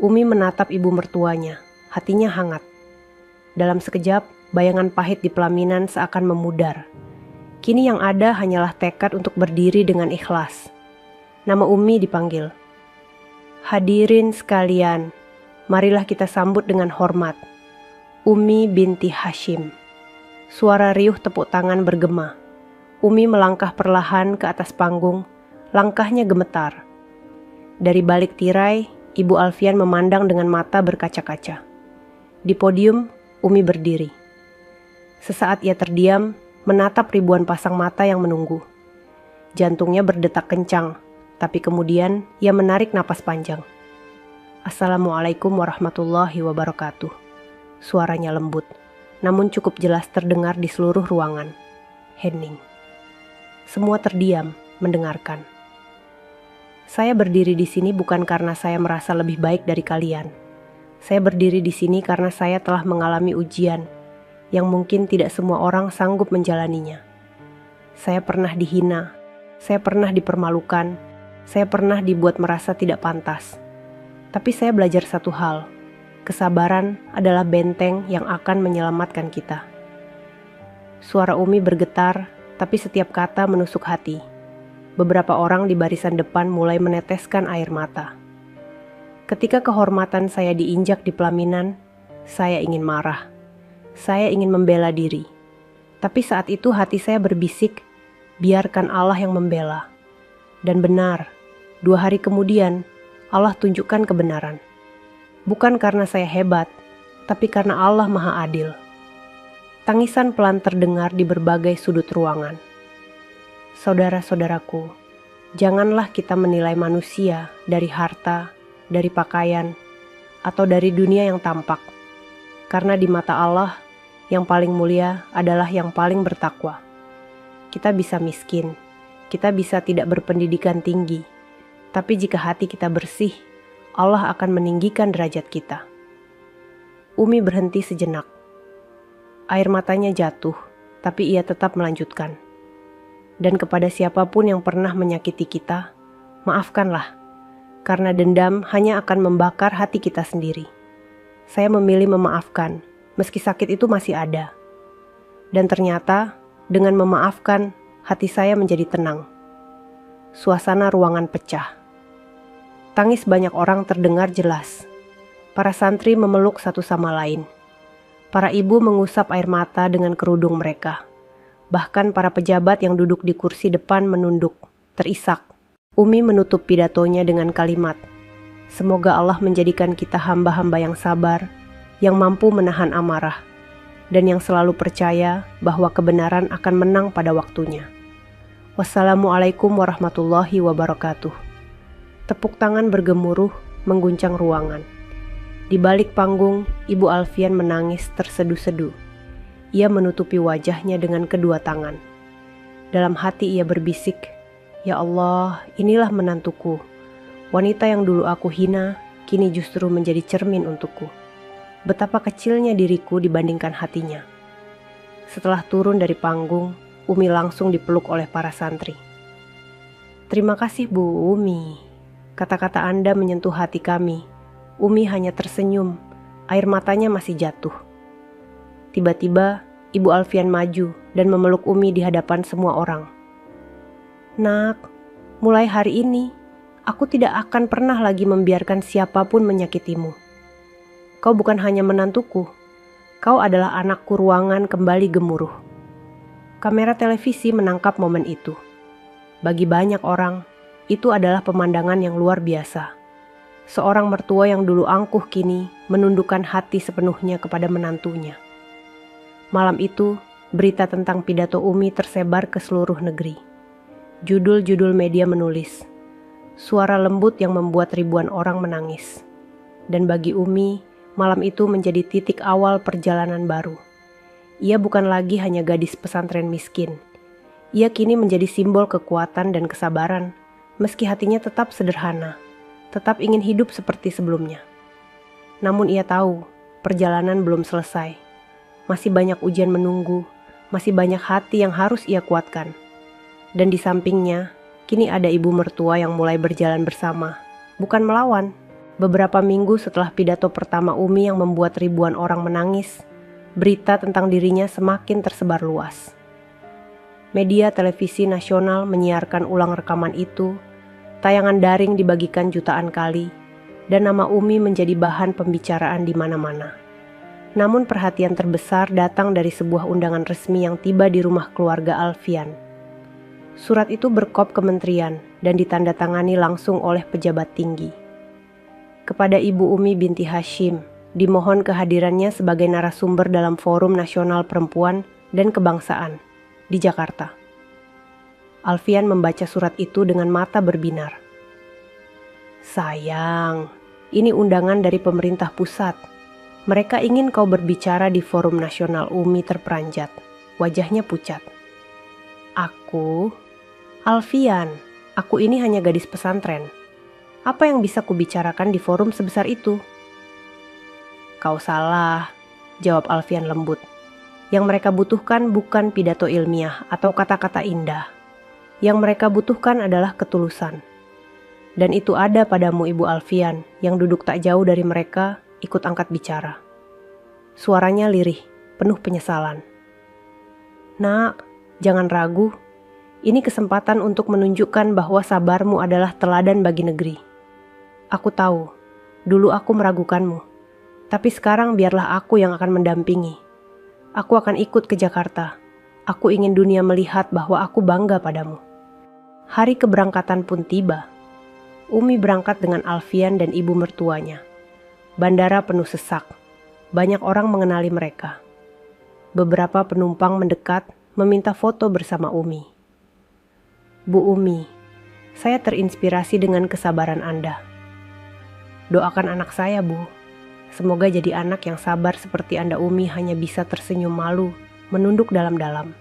Umi menatap ibu mertuanya, hatinya hangat. Dalam sekejap, bayangan pahit di pelaminan seakan memudar. Kini yang ada hanyalah tekad untuk berdiri dengan ikhlas. Nama Umi dipanggil. Hadirin sekalian, marilah kita sambut dengan hormat. Umi binti Hashim. Suara riuh tepuk tangan bergema. Umi melangkah perlahan ke atas panggung, langkahnya gemetar. Dari balik tirai, Ibu Alfian memandang dengan mata berkaca-kaca. Di podium, Umi berdiri. Sesaat ia terdiam, menatap ribuan pasang mata yang menunggu. Jantungnya berdetak kencang, tapi kemudian ia menarik napas panjang. Assalamualaikum warahmatullahi wabarakatuh. Suaranya lembut, namun cukup jelas terdengar di seluruh ruangan. Hening. Semua terdiam, mendengarkan. Saya berdiri di sini bukan karena saya merasa lebih baik dari kalian. Saya berdiri di sini karena saya telah mengalami ujian yang mungkin tidak semua orang sanggup menjalaninya. Saya pernah dihina, saya pernah dipermalukan, saya pernah dibuat merasa tidak pantas. Tapi saya belajar satu hal, kesabaran adalah benteng yang akan menyelamatkan kita. Suara Umi bergetar, tapi setiap kata menusuk hati. Beberapa orang di barisan depan mulai meneteskan air mata. Ketika kehormatan saya diinjak di pelaminan, saya ingin marah. Saya ingin membela diri. Tapi saat itu hati saya berbisik, biarkan Allah yang membela. Dan benar, 2 hari kemudian, Allah tunjukkan kebenaran. Bukan karena saya hebat, tapi karena Allah Maha Adil. Tangisan pelan terdengar di berbagai sudut ruangan. Saudara-saudaraku, janganlah kita menilai manusia dari harta, dari pakaian, atau dari dunia yang tampak. Karena di mata Allah, yang paling mulia adalah yang paling bertakwa. Kita bisa miskin, kita bisa tidak berpendidikan tinggi, tapi jika hati kita bersih, Allah akan meninggikan derajat kita. Umi berhenti sejenak. Air matanya jatuh, tapi ia tetap melanjutkan. Dan kepada siapapun yang pernah menyakiti kita, maafkanlah. karena dendam hanya akan membakar hati kita sendiri. Saya memilih memaafkan, meski sakit itu masih ada. Dan ternyata, dengan memaafkan, hati saya menjadi tenang. Suasana ruangan pecah. Tangis banyak orang terdengar jelas. Para santri memeluk satu sama lain. Para ibu mengusap air mata dengan kerudung mereka. Bahkan para pejabat yang duduk di kursi depan menunduk, terisak. Umi menutup pidatonya dengan kalimat, "Semoga Allah menjadikan kita hamba-hamba yang sabar, yang mampu menahan amarah, dan yang selalu percaya bahwa kebenaran akan menang pada waktunya. Wassalamualaikum warahmatullahi wabarakatuh." Tepuk tangan bergemuruh mengguncang ruangan. Di balik panggung, Ibu Alfian menangis tersedu-sedu. Ia menutupi wajahnya dengan kedua tangan. Dalam hati ia berbisik, "Ya Allah, inilah menantuku. Wanita yang dulu aku hina, kini justru menjadi cermin untukku. Betapa kecilnya diriku dibandingkan hatinya." Setelah turun dari panggung, Umi langsung dipeluk oleh para santri. "Terima kasih Bu Umi. Kata-kata Anda menyentuh hati kami." Umi hanya tersenyum, air matanya masih jatuh. Tiba-tiba, Ibu Alfian maju dan memeluk Umi di hadapan semua orang. "Nak, mulai hari ini, aku tidak akan pernah lagi membiarkan siapapun menyakitimu. Kau bukan hanya menantuku, kau adalah anakku." Ruangan kembali gemuruh. Kamera televisi menangkap momen itu. Bagi banyak orang, itu adalah pemandangan yang luar biasa. Seorang mertua yang dulu angkuh kini menundukkan hati sepenuhnya kepada menantunya. Malam itu, berita tentang pidato Umi tersebar ke seluruh negeri. Judul-judul media menulis, "Suara lembut yang membuat ribuan orang menangis." Dan bagi Umi, malam itu menjadi titik awal perjalanan baru. Ia bukan lagi hanya gadis pesantren miskin. Ia kini menjadi simbol kekuatan dan kesabaran, meski hatinya tetap sederhana, tetap ingin hidup seperti sebelumnya. Namun ia tahu, perjalanan belum selesai. Masih banyak ujian menunggu, masih banyak hati yang harus ia kuatkan. Dan di sampingnya, kini ada ibu mertua yang mulai berjalan bersama, bukan melawan. Beberapa minggu setelah pidato pertama Umi yang membuat ribuan orang menangis, berita tentang dirinya semakin tersebar luas. Media televisi nasional menyiarkan ulang rekaman itu, tayangan daring dibagikan jutaan kali, dan nama Umi menjadi bahan pembicaraan di mana-mana. Namun perhatian terbesar datang dari sebuah undangan resmi yang tiba di rumah keluarga Alfian. Surat itu berkop kementerian dan ditandatangani langsung oleh pejabat tinggi. Kepada Ibu Umi binti Hashim, dimohon kehadirannya sebagai narasumber dalam Forum Nasional Perempuan dan Kebangsaan di Jakarta. Alfian membaca surat itu dengan mata berbinar. "Sayang, ini undangan dari pemerintah pusat. Mereka ingin kau berbicara di Forum Nasional." Umi terperanjat, wajahnya pucat. "Aku, Alfian, aku ini hanya gadis pesantren. Apa yang bisa kubicarakan di forum sebesar itu?" "Kau salah," jawab Alfian lembut. "Yang mereka butuhkan bukan pidato ilmiah atau kata-kata indah. Yang mereka butuhkan adalah ketulusan. Dan itu ada padamu Ibu Alfian yang duduk tak jauh dari mereka ikut angkat bicara." Suaranya lirih, penuh penyesalan. "Nak, jangan ragu. Ini kesempatan untuk menunjukkan bahwa sabarmu adalah teladan bagi negeri. Aku tahu, dulu aku meragukanmu. Tapi sekarang biarlah aku yang akan mendampingi. Aku akan ikut ke Jakarta. Aku ingin dunia melihat bahwa aku bangga padamu." Hari keberangkatan pun tiba. Umi berangkat dengan Alfian dan ibu mertuanya. Bandara penuh sesak. Banyak orang mengenali mereka. Beberapa penumpang mendekat meminta foto bersama Umi. "Bu Umi, saya terinspirasi dengan kesabaran Anda. Doakan anak saya, Bu. Semoga jadi anak yang sabar seperti Anda." Umi hanya bisa tersenyum malu, menunduk dalam-dalam.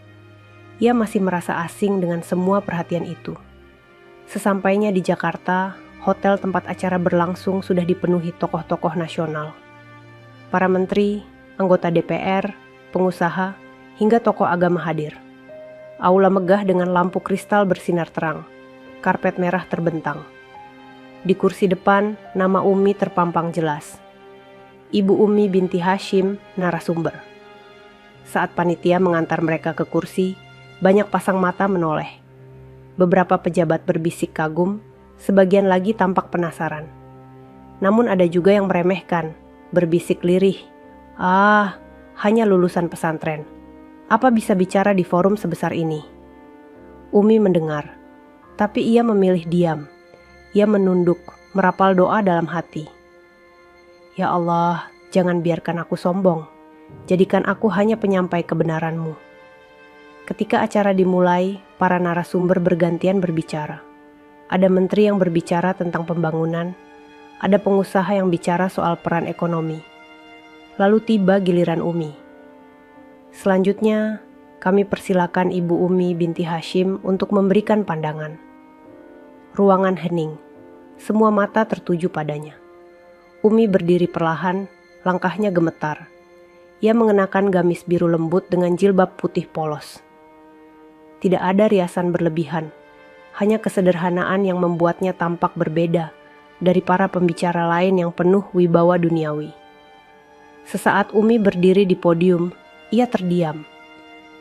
Ia masih merasa asing dengan semua perhatian itu. Sesampainya di Jakarta, hotel tempat acara berlangsung sudah dipenuhi tokoh-tokoh nasional. Para menteri, anggota DPR, pengusaha, hingga tokoh agama hadir. Aula megah dengan lampu kristal bersinar terang, karpet merah terbentang. Di kursi depan, nama Umi terpampang jelas. Ibu Umi binti Hashim, narasumber. Saat panitia mengantar mereka ke kursi, banyak pasang mata menoleh. Beberapa pejabat berbisik kagum, sebagian lagi tampak penasaran. Namun ada juga yang meremehkan, berbisik lirih. Hanya lulusan pesantren. Apa bisa bicara di forum sebesar ini? Umi mendengar, tapi ia memilih diam. Ia menunduk, merapal doa dalam hati. Ya Allah, jangan biarkan aku sombong. Jadikan aku hanya penyampai kebenaran-Mu. Ketika acara dimulai, para narasumber bergantian berbicara. Ada menteri yang berbicara tentang pembangunan, ada pengusaha yang bicara soal peran ekonomi. Lalu tiba giliran Umi. Selanjutnya, kami persilakan Ibu Umi binti Hashim untuk memberikan pandangan. Ruangan hening, semua mata tertuju padanya. Umi berdiri perlahan, langkahnya gemetar. Ia mengenakan gamis biru lembut dengan jilbab putih polos. Tidak ada riasan berlebihan, hanya kesederhanaan yang membuatnya tampak berbeda dari para pembicara lain yang penuh wibawa duniawi. Sesaat Umi berdiri di podium, ia terdiam.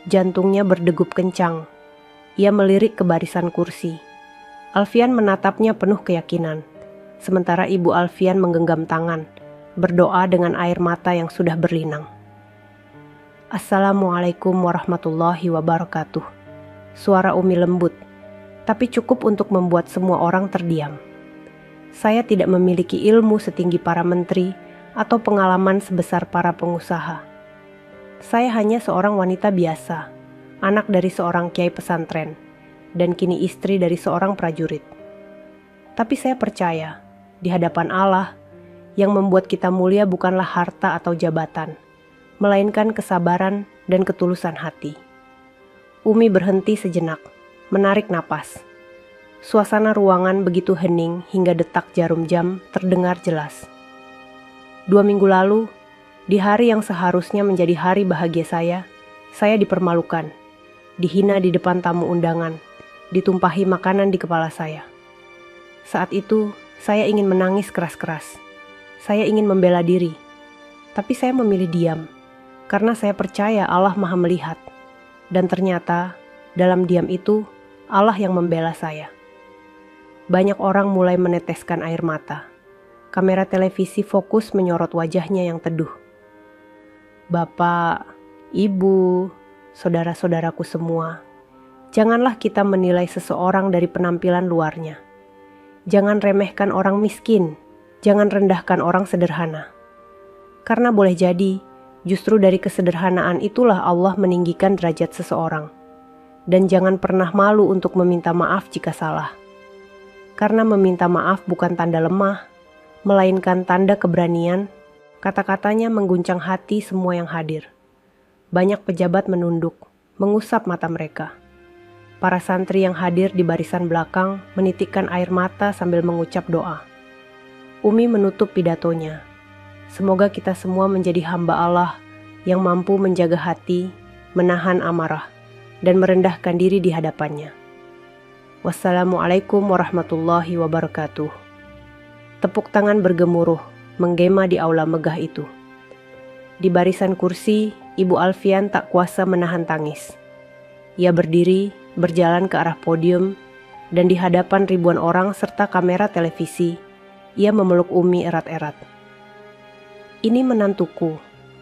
Jantungnya berdegup kencang. Ia melirik ke barisan kursi. Alfian menatapnya penuh keyakinan, sementara Ibu Alfian menggenggam tangan, berdoa dengan air mata yang sudah berlinang. Assalamualaikum warahmatullahi wabarakatuh. Suara Umi lembut, tapi cukup untuk membuat semua orang terdiam. Saya tidak memiliki ilmu setinggi para menteri atau pengalaman sebesar para pengusaha. Saya hanya seorang wanita biasa, anak dari seorang kiai pesantren, dan kini istri dari seorang prajurit. Tapi saya percaya, di hadapan Allah, yang membuat kita mulia bukanlah harta atau jabatan, melainkan kesabaran dan ketulusan hati. Umi berhenti sejenak, menarik napas. Suasana ruangan begitu hening hingga detak jarum jam terdengar jelas. 2 minggu lalu, di hari yang seharusnya menjadi hari bahagia saya dipermalukan, dihina di depan tamu undangan, ditumpahi makanan di kepala saya. Saat itu, saya ingin menangis keras-keras. Saya ingin membela diri. Tapi saya memilih diam, karena saya percaya Allah Maha Melihat. Dan ternyata, dalam diam itu, Allah yang membela saya. Banyak orang mulai meneteskan air mata. Kamera televisi fokus menyorot wajahnya yang teduh. Bapak, Ibu, saudara-saudaraku semua, janganlah kita menilai seseorang dari penampilan luarnya. Jangan remehkan orang miskin, jangan rendahkan orang sederhana. Karena boleh jadi, justru dari kesederhanaan itulah Allah meninggikan derajat seseorang. Dan jangan pernah malu untuk meminta maaf jika salah. Karena meminta maaf bukan tanda lemah, melainkan tanda keberanian. Kata-katanya mengguncang hati semua yang hadir. Banyak pejabat menunduk, mengusap mata mereka. Para santri yang hadir di barisan belakang menitikkan air mata sambil mengucap doa. Umi menutup pidatonya. Semoga kita semua menjadi hamba Allah yang mampu menjaga hati, menahan amarah, dan merendahkan diri di hadapannya. Wassalamualaikum warahmatullahi wabarakatuh. Tepuk tangan bergemuruh, menggema di aula megah itu. Di barisan kursi, Ibu Alfian tak kuasa menahan tangis. Ia berdiri, berjalan ke arah podium, dan di hadapan ribuan orang serta kamera televisi, ia memeluk Umi erat-erat. Ini menantuku,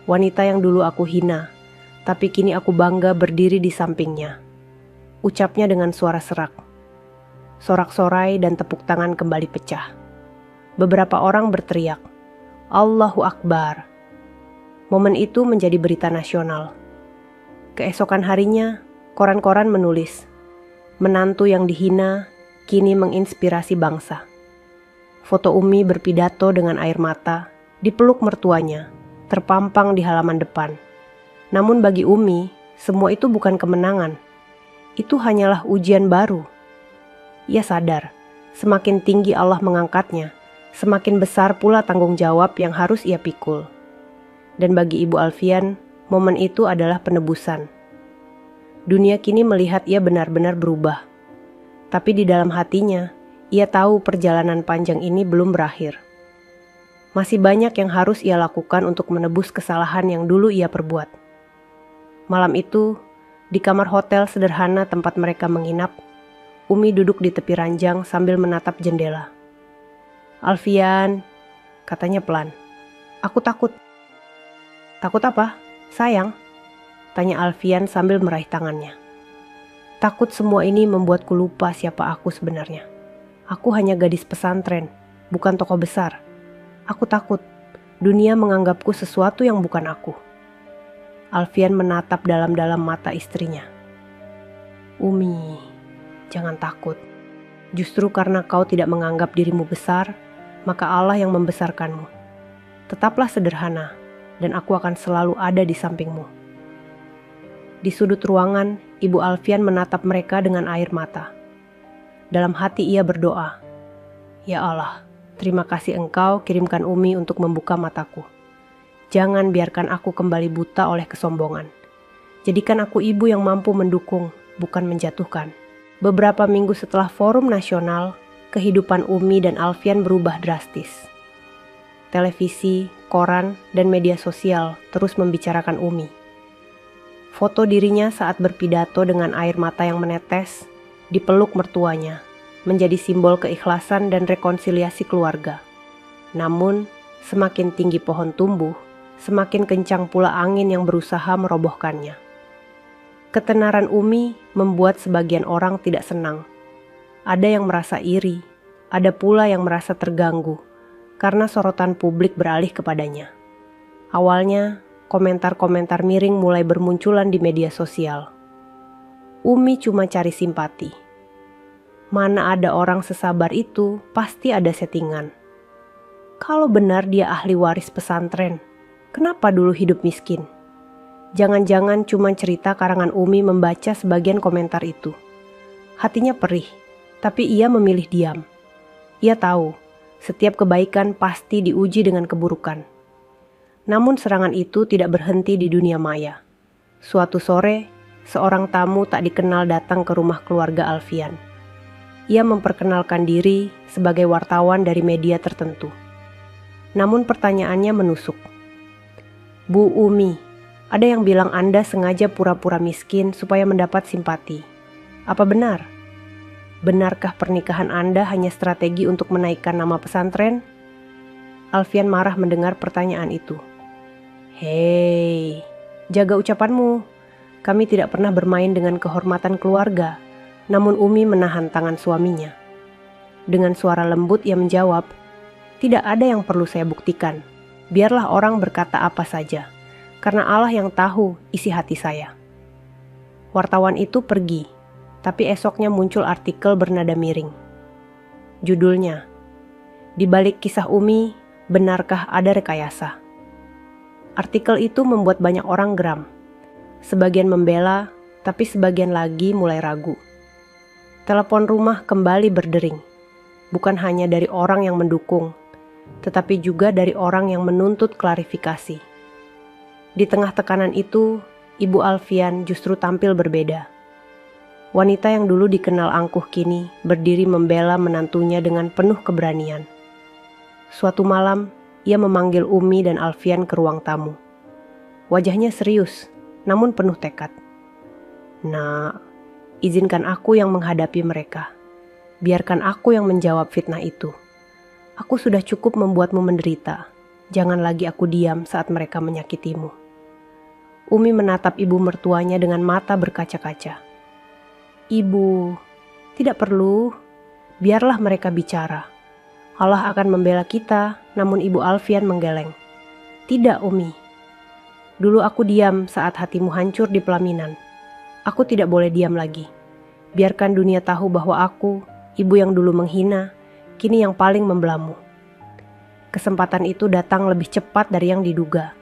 wanita yang dulu aku hina, tapi kini aku bangga berdiri di sampingnya. Ucapnya dengan suara serak. Sorak-sorai dan tepuk tangan kembali pecah. Beberapa orang berteriak, Allahu Akbar. Momen itu menjadi berita nasional. Keesokan harinya, koran-koran menulis, menantu yang dihina kini menginspirasi bangsa. Foto Umi berpidato dengan air mata, dipeluk mertuanya, terpampang di halaman depan. Namun bagi Umi, semua itu bukan kemenangan. Itu hanyalah ujian baru. Ia sadar, semakin tinggi Allah mengangkatnya, semakin besar pula tanggung jawab yang harus ia pikul. Dan bagi Ibu Alfian, momen itu adalah penebusan. Dunia kini melihat ia benar-benar berubah. Tapi di dalam hatinya, Ia tahu perjalanan panjang ini belum berakhir. Masih banyak yang harus ia lakukan untuk menebus kesalahan yang dulu ia perbuat. Malam itu, di kamar hotel sederhana tempat mereka menginap, Umi duduk di tepi ranjang sambil menatap jendela. "Alfian," katanya pelan, "aku takut." "Takut apa, sayang?" tanya Alfian sambil meraih tangannya. "Takut semua ini membuatku lupa siapa aku sebenarnya. Aku hanya gadis pesantren, bukan tokoh besar. Aku takut dunia menganggapku sesuatu yang bukan aku." Alfian menatap dalam-dalam mata istrinya. "Umi, jangan takut. Justru karena kau tidak menganggap dirimu besar, maka Allah yang membesarkanmu. Tetaplah sederhana, dan aku akan selalu ada di sampingmu." Di sudut ruangan, Ibu Alfian menatap mereka dengan air mata. Dalam hati ia berdoa, "Ya Allah, terima kasih Engkau kirimkan Umi untuk membuka mataku. Jangan biarkan aku kembali buta oleh kesombongan. Jadikan aku ibu yang mampu mendukung, bukan menjatuhkan." Beberapa minggu setelah forum nasional, kehidupan Umi dan Alfian berubah drastis. Televisi, koran, dan media sosial terus membicarakan Umi. Foto dirinya saat berpidato dengan air mata yang menetes, dipeluk mertuanya, menjadi simbol keikhlasan dan rekonsiliasi keluarga. Namun, semakin tinggi pohon tumbuh, semakin kencang pula angin yang berusaha merobohkannya. Ketenaran Umi membuat sebagian orang tidak senang. Ada yang merasa iri, ada pula yang merasa terganggu karena sorotan publik beralih kepadanya. Awalnya, komentar-komentar miring mulai bermunculan di media sosial. Umi cuma cari simpati. Mana ada orang sesabar itu, pasti ada settingan. Kalau benar dia ahli waris pesantren, kenapa dulu hidup miskin? Jangan-jangan cuma cerita karangan Umi membaca sebagian komentar itu. Hatinya perih, tapi ia memilih diam. Ia tahu, setiap kebaikan pasti diuji dengan keburukan. Namun serangan itu tidak berhenti di dunia maya. Suatu sore, seorang tamu tak dikenal datang ke rumah keluarga Alfian. Ia memperkenalkan diri sebagai wartawan dari media tertentu. Namun pertanyaannya menusuk. "Bu Umi, ada yang bilang Anda sengaja pura-pura miskin supaya mendapat simpati. Apa benar? Benarkah pernikahan Anda hanya strategi untuk menaikkan nama pesantren?" Alfian marah mendengar pertanyaan itu. "Hei, jaga ucapanmu. Kami tidak pernah bermain dengan kehormatan keluarga." Namun Umi menahan tangan suaminya. Dengan suara lembut ia menjawab, "Tidak ada yang perlu saya buktikan. Biarlah orang berkata apa saja, karena Allah yang tahu isi hati saya." Wartawan itu pergi, tapi esoknya muncul artikel bernada miring. Judulnya, "Di balik kisah Umi, benarkah ada rekayasa?" Artikel itu membuat banyak orang geram. Sebagian membela, tapi sebagian lagi mulai ragu. Telepon rumah kembali berdering, bukan hanya dari orang yang mendukung, tetapi juga dari orang yang menuntut klarifikasi. Di tengah tekanan itu, Ibu Alfian justru tampil berbeda. Wanita yang dulu dikenal angkuh kini berdiri membela menantunya dengan penuh keberanian. Suatu malam, ia memanggil Umi dan Alfian ke ruang tamu. Wajahnya serius, namun penuh tekad. "Nak, izinkan aku yang menghadapi mereka. Biarkan aku yang menjawab fitnah itu. Aku sudah cukup membuatmu menderita. Jangan lagi aku diam saat mereka menyakitimu." Umi menatap ibu mertuanya dengan mata berkaca-kaca. "Ibu, tidak perlu. Biarlah mereka bicara. Allah akan membela kita." Namun Ibu Alfian menggeleng. "Tidak, Umi. Dulu aku diam saat hatimu hancur di pelaminan. Aku tidak boleh diam lagi. Biarkan dunia tahu bahwa aku, ibu yang dulu menghina, kini yang paling membelamu." Kesempatan itu datang lebih cepat dari yang diduga.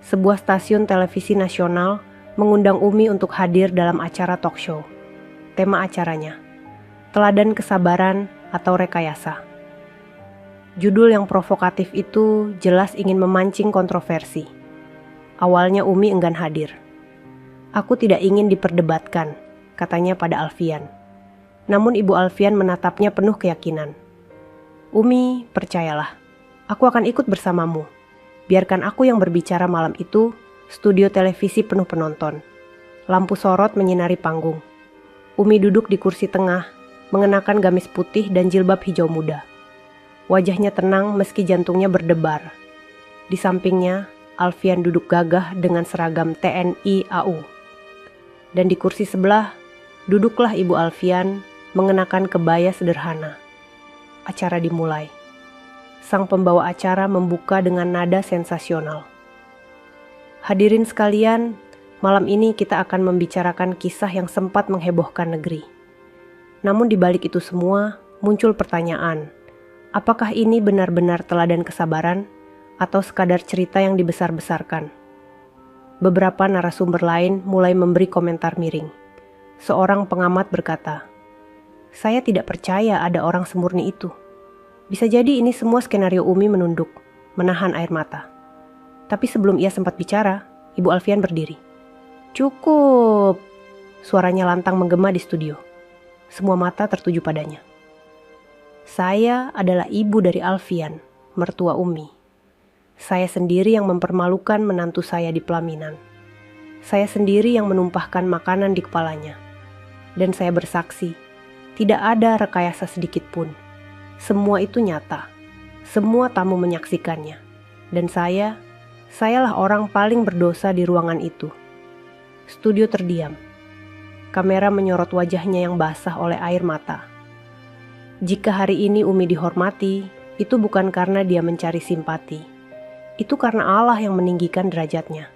Sebuah stasiun televisi nasional mengundang Umi untuk hadir dalam acara talk show. Tema acaranya, "Teladan Kesabaran atau Rekayasa." Judul yang provokatif itu jelas ingin memancing kontroversi. Awalnya Umi enggan hadir. "Aku tidak ingin diperdebatkan," katanya pada Alfian. Namun Ibu Alfian menatapnya penuh keyakinan. "Umi, percayalah, aku akan ikut bersamamu. Biarkan aku yang berbicara malam itu." Studio televisi penuh penonton. Lampu sorot menyinari panggung. Umi duduk di kursi tengah, mengenakan gamis putih dan jilbab hijau muda. Wajahnya tenang meski jantungnya berdebar. Di sampingnya, Alfian duduk gagah dengan seragam TNI AU. Dan di kursi sebelah, duduklah Ibu Alfian mengenakan kebaya sederhana. Acara dimulai. Sang pembawa acara membuka dengan nada sensasional. "Hadirin sekalian, malam ini kita akan membicarakan kisah yang sempat menghebohkan negeri. Namun di balik itu semua, muncul pertanyaan, apakah ini benar-benar teladan kesabaran atau sekadar cerita yang dibesar-besarkan?" Beberapa narasumber lain mulai memberi komentar miring. Seorang pengamat berkata, "Saya tidak percaya ada orang semurni itu. Bisa jadi ini semua skenario Umi." Menunduk, menahan air mata. Tapi sebelum ia sempat bicara, Ibu Alfian berdiri. "Cukup!" Suaranya lantang menggema di studio. Semua mata tertuju padanya. "Saya adalah ibu dari Alfian, mertua Umi. Saya sendiri yang mempermalukan menantu saya di pelaminan. Saya sendiri yang menumpahkan makanan di kepalanya. Dan saya bersaksi, tidak ada rekayasa sedikit pun. Semua itu nyata. Semua tamu menyaksikannya. Dan sayalah orang paling berdosa di ruangan itu." Studio terdiam. Kamera menyorot wajahnya yang basah oleh air mata. Jika hari ini Umi dihormati, itu bukan karena dia mencari simpati. Itu karena Allah yang meninggikan derajatnya.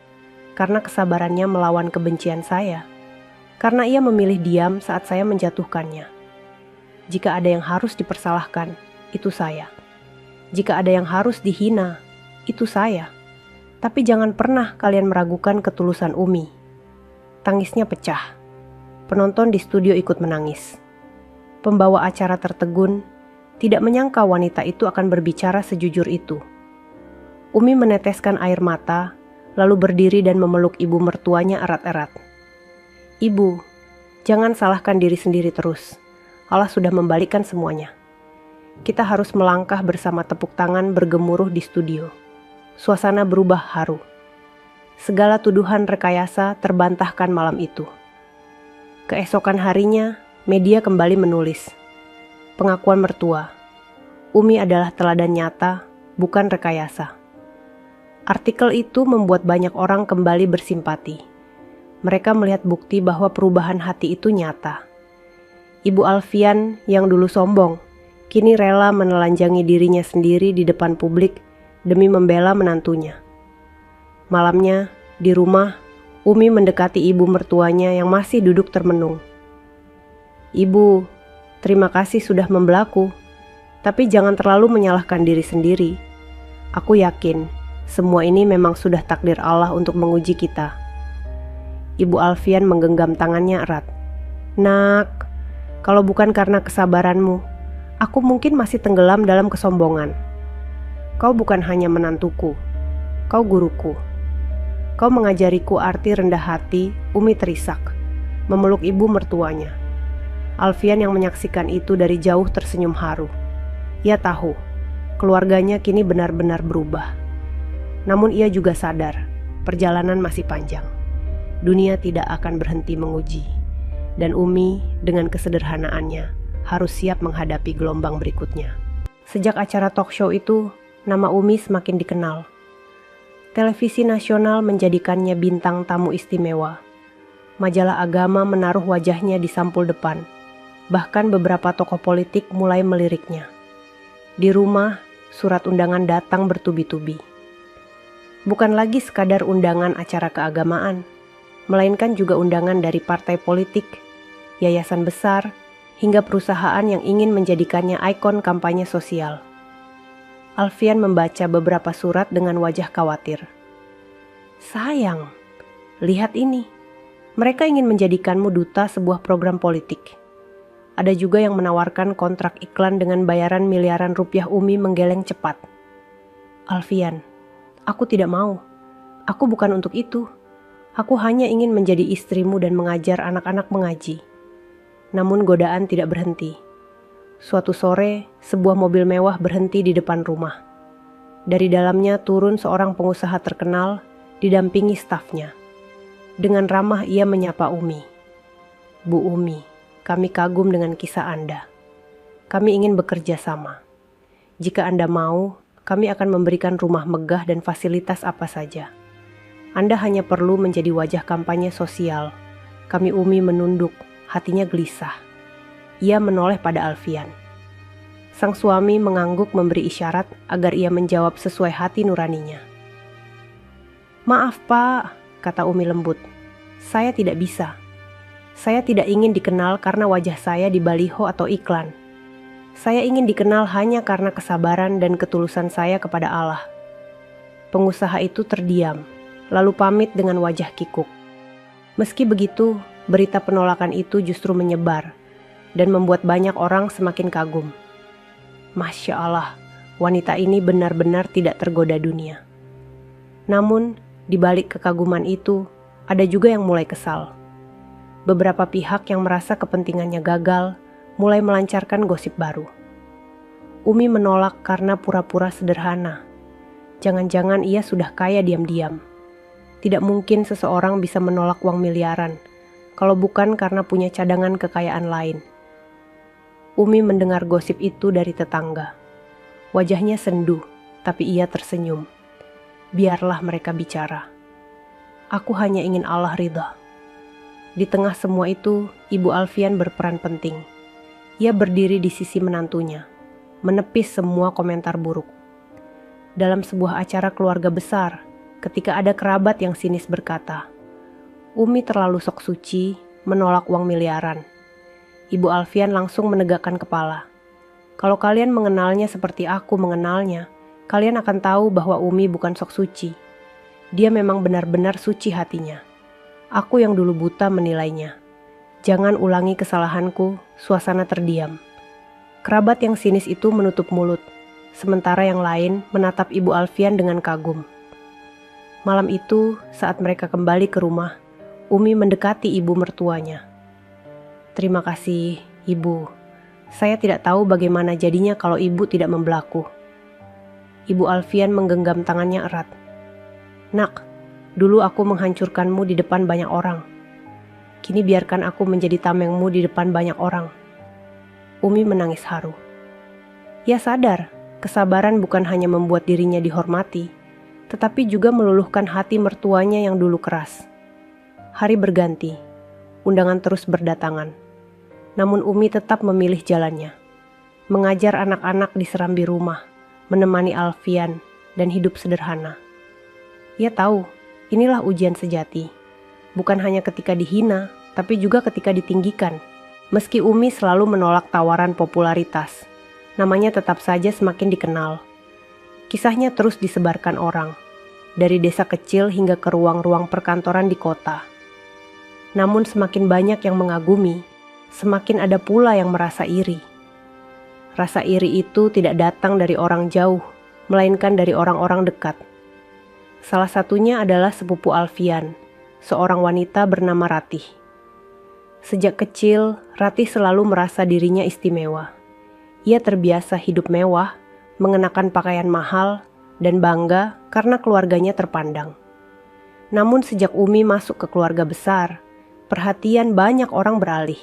Karena kesabarannya melawan kebencian saya. Karena ia memilih diam saat saya menjatuhkannya. Jika ada yang harus dipersalahkan, itu saya. Jika ada yang harus dihina, itu saya. Tapi jangan pernah kalian meragukan ketulusan Umi. Tangisnya pecah. Penonton di studio ikut menangis. Pembawa acara tertegun, tidak menyangka wanita itu akan berbicara sejujur itu. Umi meneteskan air mata, lalu berdiri dan memeluk ibu mertuanya erat-erat. "Ibu, jangan salahkan diri sendiri terus. Allah sudah membalikkan semuanya." Kita harus melangkah bersama tepuk tangan bergemuruh di studio. Suasana berubah haru. Segala tuduhan rekayasa terbantahkan malam itu. Keesokan harinya, media kembali menulis. Pengakuan mertua. Umi adalah teladan nyata, bukan rekayasa. Artikel itu membuat banyak orang kembali bersimpati. Mereka melihat bukti bahwa perubahan hati itu nyata. Ibu Alfian yang dulu sombong, kini rela menelanjangi dirinya sendiri di depan publik demi membela menantunya. Malamnya, di rumah, Umi mendekati ibu mertuanya yang masih duduk termenung. "Ibu, terima kasih sudah membelaku, tapi jangan terlalu menyalahkan diri sendiri. Aku yakin semua ini memang sudah takdir Allah untuk menguji kita." Ibu Alfian menggenggam tangannya erat. "Nak, kalau bukan karena kesabaranmu, aku mungkin masih tenggelam dalam kesombongan. Kau bukan hanya menantuku, kau guruku. Kau mengajariku arti rendah hati." Umi terisak, memeluk ibu mertuanya. Alfian yang menyaksikan itu dari jauh tersenyum haru. Ia tahu, keluarganya kini benar-benar berubah. Namun ia juga sadar, perjalanan masih panjang. Dunia tidak akan berhenti menguji. Dan Umi dengan kesederhanaannya harus siap menghadapi gelombang berikutnya. Sejak acara talk show itu, nama Umi semakin dikenal. Televisi nasional menjadikannya bintang tamu istimewa. Majalah agama menaruh wajahnya di sampul depan. Bahkan beberapa tokoh politik mulai meliriknya. Di rumah, surat undangan datang bertubi-tubi. Bukan lagi sekadar undangan acara keagamaan, melainkan juga undangan dari partai politik, yayasan besar, hingga perusahaan yang ingin menjadikannya ikon kampanye sosial. Alfian membaca beberapa surat dengan wajah khawatir. "Sayang, lihat ini. Mereka ingin menjadikanmu duta sebuah program politik." Ada juga yang menawarkan kontrak iklan dengan bayaran miliaran rupiah. Umi menggeleng cepat. "Alfian, aku tidak mau. Aku bukan untuk itu. Aku hanya ingin menjadi istrimu dan mengajar anak-anak mengaji." Namun godaan tidak berhenti. Suatu sore, sebuah mobil mewah berhenti di depan rumah. Dari dalamnya turun seorang pengusaha terkenal, didampingi stafnya. Dengan ramah ia menyapa Umi. "Bu Umi, kami kagum dengan kisah Anda. Kami ingin bekerja sama. Jika Anda mau, kami akan memberikan rumah megah dan fasilitas apa saja. Anda hanya perlu menjadi wajah kampanye sosial." Kami Umi menunduk, hatinya gelisah. Ia menoleh pada Alfian. Sang suami mengangguk memberi isyarat agar ia menjawab sesuai hati nuraninya. "Maaf Pak," kata Umi lembut. "Saya tidak bisa. Saya tidak ingin dikenal karena wajah saya di baliho atau iklan. Saya ingin dikenal hanya karena kesabaran dan ketulusan saya kepada Allah." Pengusaha itu terdiam, lalu pamit dengan wajah kikuk. Meski begitu, berita penolakan itu justru menyebar dan membuat banyak orang semakin kagum. Masya Allah, wanita ini benar-benar tidak tergoda dunia. Namun, di balik kekaguman itu, ada juga yang mulai kesal. Beberapa pihak yang merasa kepentingannya gagal, mulai melancarkan gosip baru. Umi menolak karena pura-pura sederhana. Jangan-jangan ia sudah kaya diam-diam. Tidak mungkin seseorang bisa menolak uang miliaran, kalau bukan karena punya cadangan kekayaan lain. Umi mendengar gosip itu dari tetangga. Wajahnya sendu, tapi ia tersenyum. Biarlah mereka bicara. Aku hanya ingin Allah ridha. Di tengah semua itu, Ibu Alfian berperan penting. Ia berdiri di sisi menantunya, menepis semua komentar buruk. Dalam sebuah acara keluarga besar, ketika ada kerabat yang sinis berkata, "Umi terlalu sok suci, menolak uang miliaran." Ibu Alfian langsung menegakkan kepala. "Kalau kalian mengenalnya seperti aku mengenalnya, kalian akan tahu bahwa Umi bukan sok suci. Dia memang benar-benar suci hatinya. Aku yang dulu buta menilainya. Jangan ulangi kesalahanku." Suasana terdiam. Kerabat yang sinis itu menutup mulut, sementara yang lain menatap Ibu Alfian dengan kagum. Malam itu, saat mereka kembali ke rumah, Umi mendekati ibu mertuanya. "Terima kasih, Ibu. Saya tidak tahu bagaimana jadinya kalau Ibu tidak membelaku." Ibu Alfian menggenggam tangannya erat. "Nak, dulu aku menghancurkanmu di depan banyak orang. Kini biarkan aku menjadi tamengmu di depan banyak orang." Umi menangis haru. Ia sadar, kesabaran bukan hanya membuat dirinya dihormati, tetapi juga meluluhkan hati mertuanya yang dulu keras. Hari berganti, undangan terus berdatangan. Namun Umi tetap memilih jalannya. Mengajar anak-anak di serambi rumah, menemani Alfian, dan hidup sederhana. Ia tahu, inilah ujian sejati. Bukan hanya ketika dihina, tapi juga ketika ditinggikan. Meski Umi selalu menolak tawaran popularitas, namanya tetap saja semakin dikenal. Kisahnya terus disebarkan orang, dari desa kecil hingga ke ruang-ruang perkantoran di kota. Namun semakin banyak yang mengagumi, semakin ada pula yang merasa iri. Rasa iri itu tidak datang dari orang jauh, melainkan dari orang-orang dekat. Salah satunya adalah sepupu Alfian, seorang wanita bernama Ratih. Sejak kecil, Ratih selalu merasa dirinya istimewa. Ia terbiasa hidup mewah, mengenakan pakaian mahal, dan bangga karena keluarganya terpandang. Namun sejak Umi masuk ke keluarga besar, perhatian banyak orang beralih.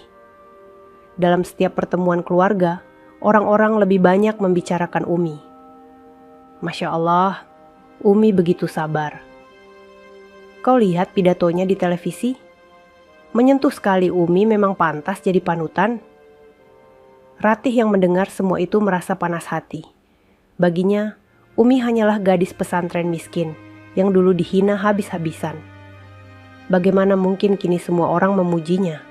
Dalam setiap pertemuan keluarga, orang-orang lebih banyak membicarakan Umi. Masya Allah, Umi begitu sabar. Kau lihat pidatonya di televisi? Menyentuh sekali Umi memang pantas jadi panutan. Ratih yang mendengar semua itu merasa panas hati. Baginya, Umi hanyalah gadis pesantren miskin yang dulu dihina habis-habisan. Bagaimana mungkin kini semua orang memujinya?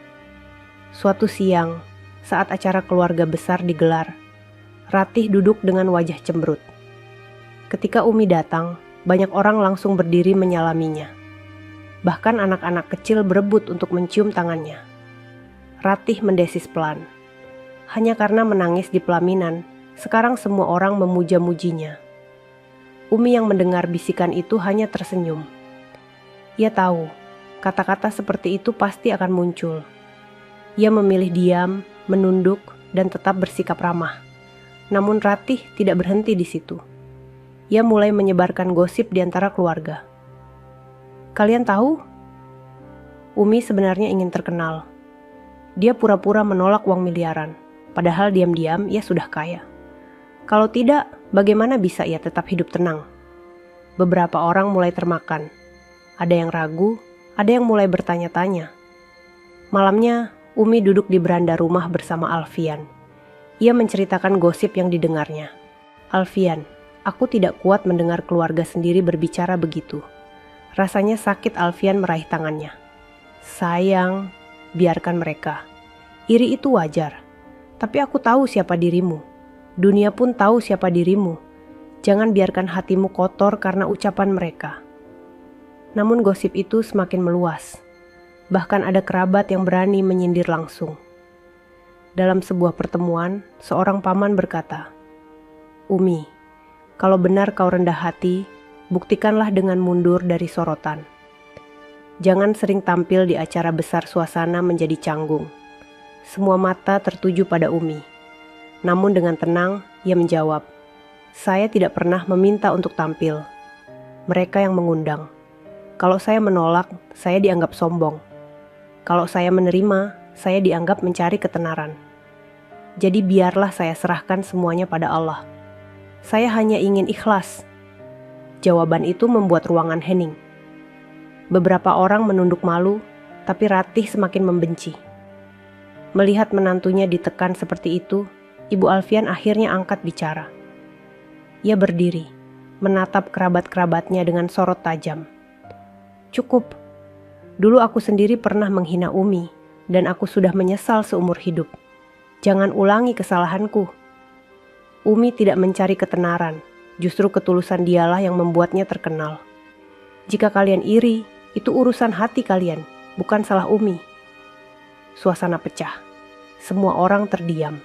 Suatu siang, saat acara keluarga besar digelar, Ratih duduk dengan wajah cemberut. Ketika Umi datang, banyak orang langsung berdiri menyalaminya. Bahkan anak-anak kecil berebut untuk mencium tangannya. Ratih mendesis pelan. Hanya karena menangis di pelaminan, sekarang semua orang memuja-mujinya. Umi yang mendengar bisikan itu hanya tersenyum. Ia tahu, kata-kata seperti itu pasti akan muncul. Ia memilih diam, menunduk, dan tetap bersikap ramah. Namun Ratih tidak berhenti di situ. Ia mulai menyebarkan gosip di antara keluarga. Kalian tahu? Umi sebenarnya ingin terkenal. Dia pura-pura menolak uang miliaran, padahal diam-diam ia sudah kaya. Kalau tidak, bagaimana bisa ia tetap hidup tenang? Beberapa orang mulai termakan. Ada yang ragu, ada yang mulai bertanya-tanya. Malamnya, Umi duduk di beranda rumah bersama Alfian. Ia menceritakan gosip yang didengarnya. Alfian, aku tidak kuat mendengar keluarga sendiri berbicara begitu. Rasanya sakit. Alfian meraih tangannya. Sayang, biarkan mereka. Iri itu wajar. Tapi aku tahu siapa dirimu. Dunia pun tahu siapa dirimu. Jangan biarkan hatimu kotor karena ucapan mereka. Namun gosip itu semakin meluas. Bahkan ada kerabat yang berani menyindir langsung. Dalam sebuah pertemuan, seorang paman berkata, Umi, kalau benar kau rendah hati, buktikanlah dengan mundur dari sorotan. Jangan sering tampil di acara besar, suasana menjadi canggung. Semua mata tertuju pada Umi. Namun dengan tenang, ia menjawab, saya tidak pernah meminta untuk tampil. Mereka yang mengundang. Kalau saya menolak, saya dianggap sombong. Kalau saya menerima, saya dianggap mencari ketenaran. Jadi biarlah saya serahkan semuanya pada Allah. Saya hanya ingin ikhlas. Jawaban itu membuat ruangan hening. Beberapa orang menunduk malu, tapi Ratih semakin membenci. Melihat menantunya ditekan seperti itu, Ibu Alfian akhirnya angkat bicara. Ia berdiri, menatap kerabat-kerabatnya dengan sorot tajam. Cukup. Dulu aku sendiri pernah menghina Umi, dan aku sudah menyesal seumur hidup. Jangan ulangi kesalahanku. Umi tidak mencari ketenaran, justru ketulusan dialah yang membuatnya terkenal. Jika kalian iri, itu urusan hati kalian, bukan salah Umi. Suasana pecah. Semua orang terdiam.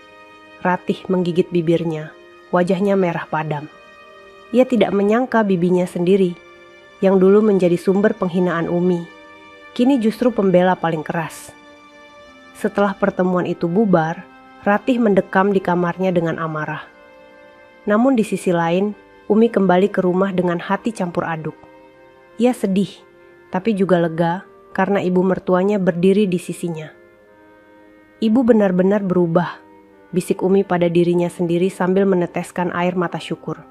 Ratih menggigit bibirnya, wajahnya merah padam. Ia tidak menyangka bibinya sendiri, yang dulu menjadi sumber penghinaan Umi, kini justru pembela paling keras. Setelah pertemuan itu bubar, Ratih mendekam di kamarnya dengan amarah. Namun di sisi lain, Umi kembali ke rumah dengan hati campur aduk. Ia sedih, tapi juga lega karena ibu mertuanya berdiri di sisinya. Ibu benar-benar berubah, bisik Umi pada dirinya sendiri sambil meneteskan air mata syukur.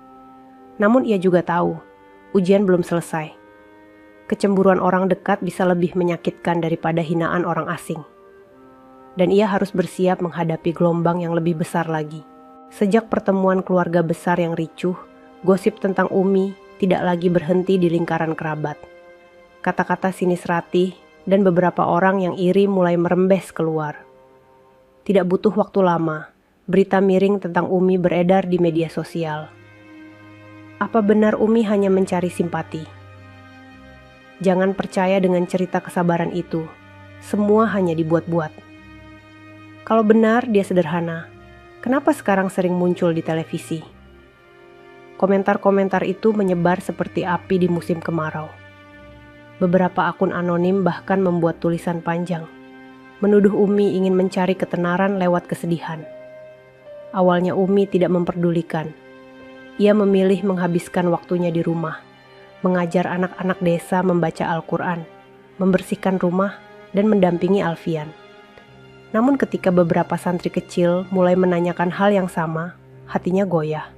Namun ia juga tahu, ujian belum selesai. Kecemburuan orang dekat bisa lebih menyakitkan daripada hinaan orang asing. Dan ia harus bersiap menghadapi gelombang yang lebih besar lagi. Sejak pertemuan keluarga besar yang ricuh, gosip tentang Umi tidak lagi berhenti di lingkaran kerabat. Kata-kata sinis Ratih dan beberapa orang yang iri mulai merembes keluar. Tidak butuh waktu lama, berita miring tentang Umi beredar di media sosial. Apa benar Umi hanya mencari simpati? Jangan percaya dengan cerita kesabaran itu. Semua hanya dibuat-buat. Kalau benar dia sederhana, kenapa sekarang sering muncul di televisi? Komentar-komentar itu menyebar seperti api di musim kemarau. Beberapa akun anonim bahkan membuat tulisan panjang, menuduh Umi ingin mencari ketenaran lewat kesedihan. Awalnya Umi tidak memperdulikan. Ia memilih menghabiskan waktunya di rumah, mengajar anak-anak desa membaca Al-Quran, membersihkan rumah, dan mendampingi Alfian. Namun ketika beberapa santri kecil mulai menanyakan hal yang sama, hatinya goyah.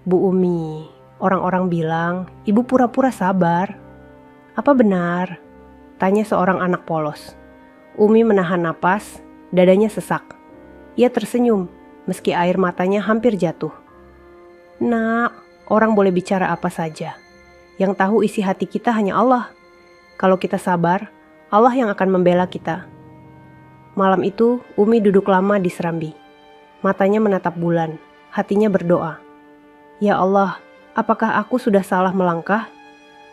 Bu Umi, orang-orang bilang ibu pura-pura sabar. Apa benar? Tanya seorang anak polos. Umi menahan napas, dadanya sesak. Ia tersenyum, meski air matanya hampir jatuh. Nak, orang boleh bicara apa saja. Yang tahu isi hati kita hanya Allah. Kalau kita sabar, Allah yang akan membela kita. Malam itu, Umi duduk lama di serambi. Matanya menatap bulan, hatinya berdoa. Ya Allah, apakah aku sudah salah melangkah?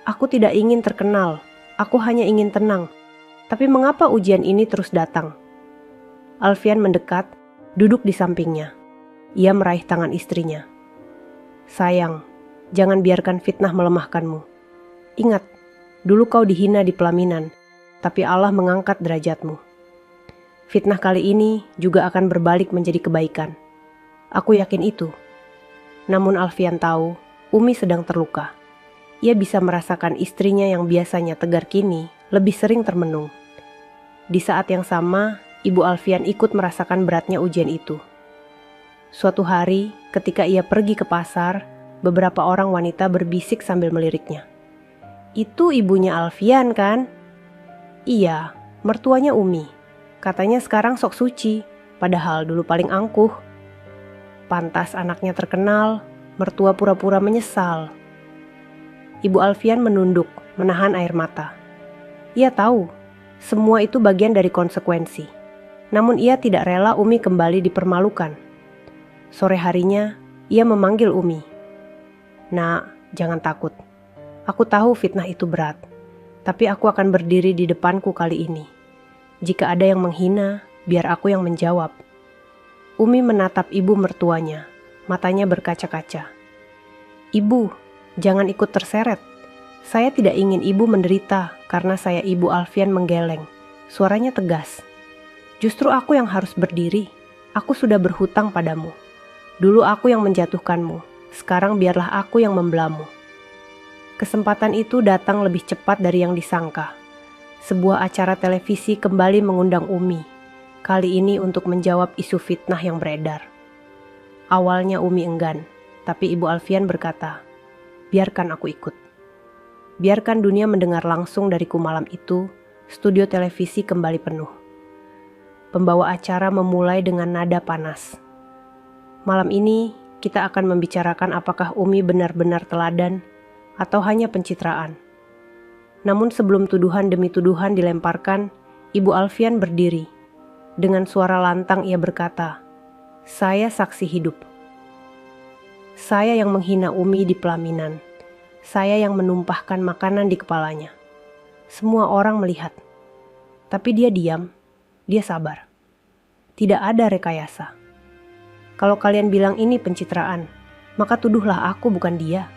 Aku tidak ingin terkenal, aku hanya ingin tenang. Tapi mengapa ujian ini terus datang? Alfian mendekat, duduk di sampingnya. Ia meraih tangan istrinya. Sayang, jangan biarkan fitnah melemahkanmu. Ingat, dulu kau dihina di pelaminan, tapi Allah mengangkat derajatmu. Fitnah kali ini juga akan berbalik menjadi kebaikan. Aku yakin itu. Namun Alfian tahu, Umi sedang terluka. Ia bisa merasakan istrinya yang biasanya tegar kini lebih sering termenung. Di saat yang sama, Ibu Alfian ikut merasakan beratnya ujian itu. Suatu hari, ketika ia pergi ke pasar, beberapa orang wanita berbisik sambil meliriknya. "Itu ibunya Alfian kan?" "Iya, mertuanya Umi. Katanya sekarang sok suci, padahal dulu paling angkuh. Pantas anaknya terkenal, mertua pura-pura menyesal." Ibu Alfian menunduk, menahan air mata. Ia tahu, semua itu bagian dari konsekuensi. Namun ia tidak rela Umi kembali dipermalukan. Sore harinya, ia memanggil Umi. "Nak, jangan takut. Aku tahu fitnah itu berat, tapi aku akan berdiri di depanku kali ini. Jika ada yang menghina, biar aku yang menjawab." Umi menatap ibu mertuanya, matanya berkaca-kaca. "Ibu, jangan ikut terseret. Saya tidak ingin ibu menderita karena saya Ibu Alfian menggeleng." Suaranya tegas. "Justru aku yang harus berdiri. Aku sudah berhutang padamu. Dulu aku yang menjatuhkanmu, sekarang biarlah aku yang membelamu." Kesempatan itu datang lebih cepat dari yang disangka. Sebuah acara televisi kembali mengundang Umi, kali ini untuk menjawab isu fitnah yang beredar. Awalnya Umi enggan, tapi Ibu Alfian berkata, "Biarkan aku ikut." Biarkan dunia mendengar langsung dariku malam itu, studio televisi kembali penuh. Pembawa acara memulai dengan nada panas. "Malam ini kita akan membicarakan apakah Umi benar-benar teladan atau hanya pencitraan." Namun sebelum tuduhan demi tuduhan dilemparkan, Ibu Alfian berdiri. Dengan suara lantang ia berkata, "Saya saksi hidup. Saya yang menghina Umi di pelaminan. Saya yang menumpahkan makanan di kepalanya. Semua orang melihat. Tapi dia diam, dia sabar. Tidak ada rekayasa. Kalau kalian bilang ini pencitraan, maka tuduhlah aku bukan dia.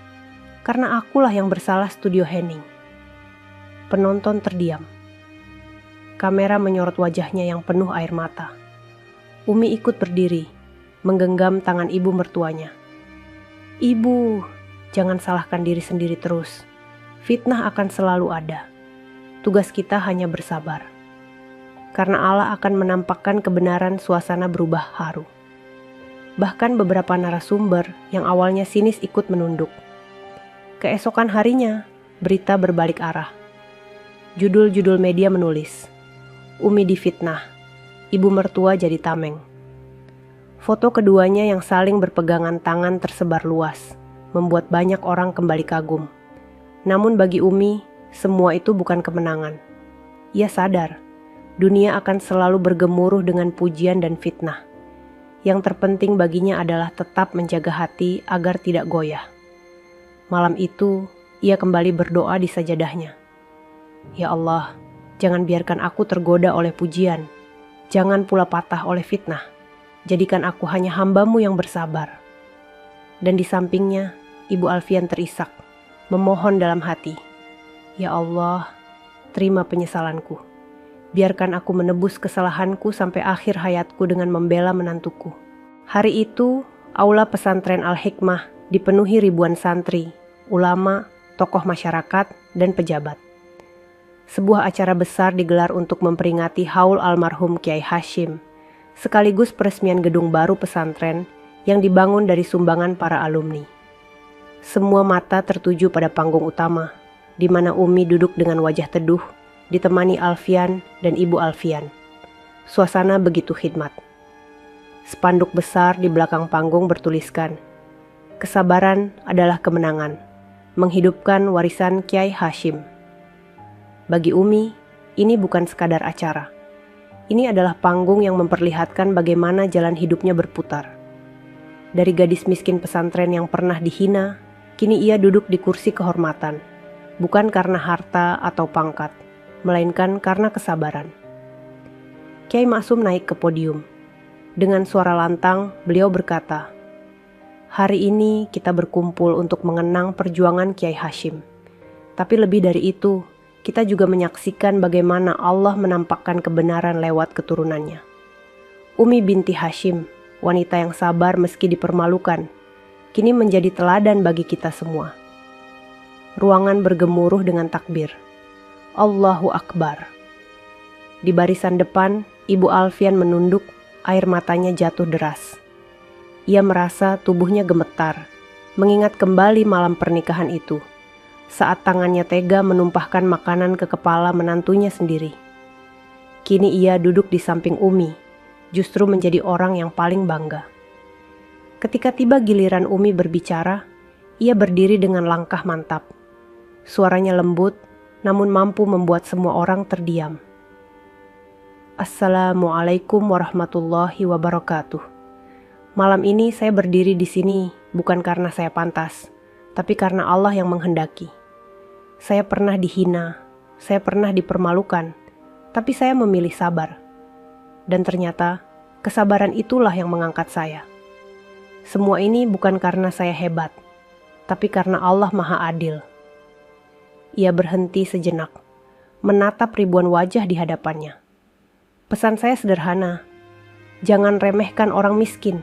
Karena akulah yang bersalah studio Henning." Penonton terdiam. Kamera menyorot wajahnya yang penuh air mata. Umi ikut berdiri, menggenggam tangan ibu mertuanya. "Ibu, jangan salahkan diri sendiri terus. Fitnah akan selalu ada. Tugas kita hanya bersabar. Karena Allah akan menampakkan kebenaran, suasana berubah haru." Bahkan beberapa narasumber yang awalnya sinis ikut menunduk. Keesokan harinya, berita berbalik arah. Judul-judul media menulis, "Umi difitnah, ibu mertua jadi tameng." Foto keduanya yang saling berpegangan tangan tersebar luas, membuat banyak orang kembali kagum. Namun bagi Umi, semua itu bukan kemenangan. Ia sadar, dunia akan selalu bergemuruh dengan pujian dan fitnah. Yang terpenting baginya adalah tetap menjaga hati agar tidak goyah. Malam itu, ia kembali berdoa di sajadahnya. "Ya Allah, jangan biarkan aku tergoda oleh pujian. Jangan pula patah oleh fitnah. Jadikan aku hanya hamba-Mu yang bersabar." Dan di sampingnya, Ibu Alfian terisak, memohon dalam hati, "Ya Allah, terima penyesalanku. Biarkan aku menebus kesalahanku sampai akhir hayatku dengan membela menantuku." Hari itu, aula pesantren Al-Hikmah dipenuhi ribuan santri, ulama, tokoh masyarakat, dan pejabat. Sebuah acara besar digelar untuk memperingati haul almarhum Kiai Hashim, sekaligus peresmian gedung baru pesantren yang dibangun dari sumbangan para alumni. Semua mata tertuju pada panggung utama, di mana Umi duduk dengan wajah teduh, ditemani Alfian dan Ibu Alfian. Suasana begitu khidmat. Spanduk besar di belakang panggung bertuliskan, "Kesabaran adalah kemenangan, menghidupkan warisan Kiai Hashim." Bagi Umi, ini bukan sekadar acara. Ini adalah panggung yang memperlihatkan bagaimana jalan hidupnya berputar. Dari gadis miskin pesantren yang pernah dihina, kini ia duduk di kursi kehormatan, bukan karena harta atau pangkat, melainkan karena kesabaran. Kiai Maksum naik ke podium. Dengan suara lantang, beliau berkata, "Hari ini kita berkumpul untuk mengenang perjuangan Kiai Hashim. Tapi lebih dari itu, kita juga menyaksikan bagaimana Allah menampakkan kebenaran lewat keturunannya. Umi binti Hashim, wanita yang sabar meski dipermalukan, kini menjadi teladan bagi kita semua. Ruangan bergemuruh dengan takbir. Allahu Akbar. Di barisan depan, Ibu Alfian menunduk, air matanya jatuh deras. Ia merasa tubuhnya gemetar, mengingat kembali malam pernikahan itu, saat tangannya tega menumpahkan makanan ke kepala menantunya sendiri. Kini ia duduk di samping Umi, justru menjadi orang yang paling bangga. Ketika tiba giliran Umi berbicara, ia berdiri dengan langkah mantap. Suaranya lembut, namun mampu membuat semua orang terdiam. Assalamualaikum warahmatullahi wabarakatuh. Malam ini saya berdiri di sini bukan karena saya pantas, tapi karena Allah yang menghendaki. Saya pernah dihina, saya pernah dipermalukan, tapi saya memilih sabar. Dan ternyata kesabaran itulah yang mengangkat saya. Semua ini bukan karena saya hebat, tapi karena Allah Maha Adil. Ia berhenti sejenak, menatap ribuan wajah di hadapannya. Pesan saya sederhana, jangan remehkan orang miskin,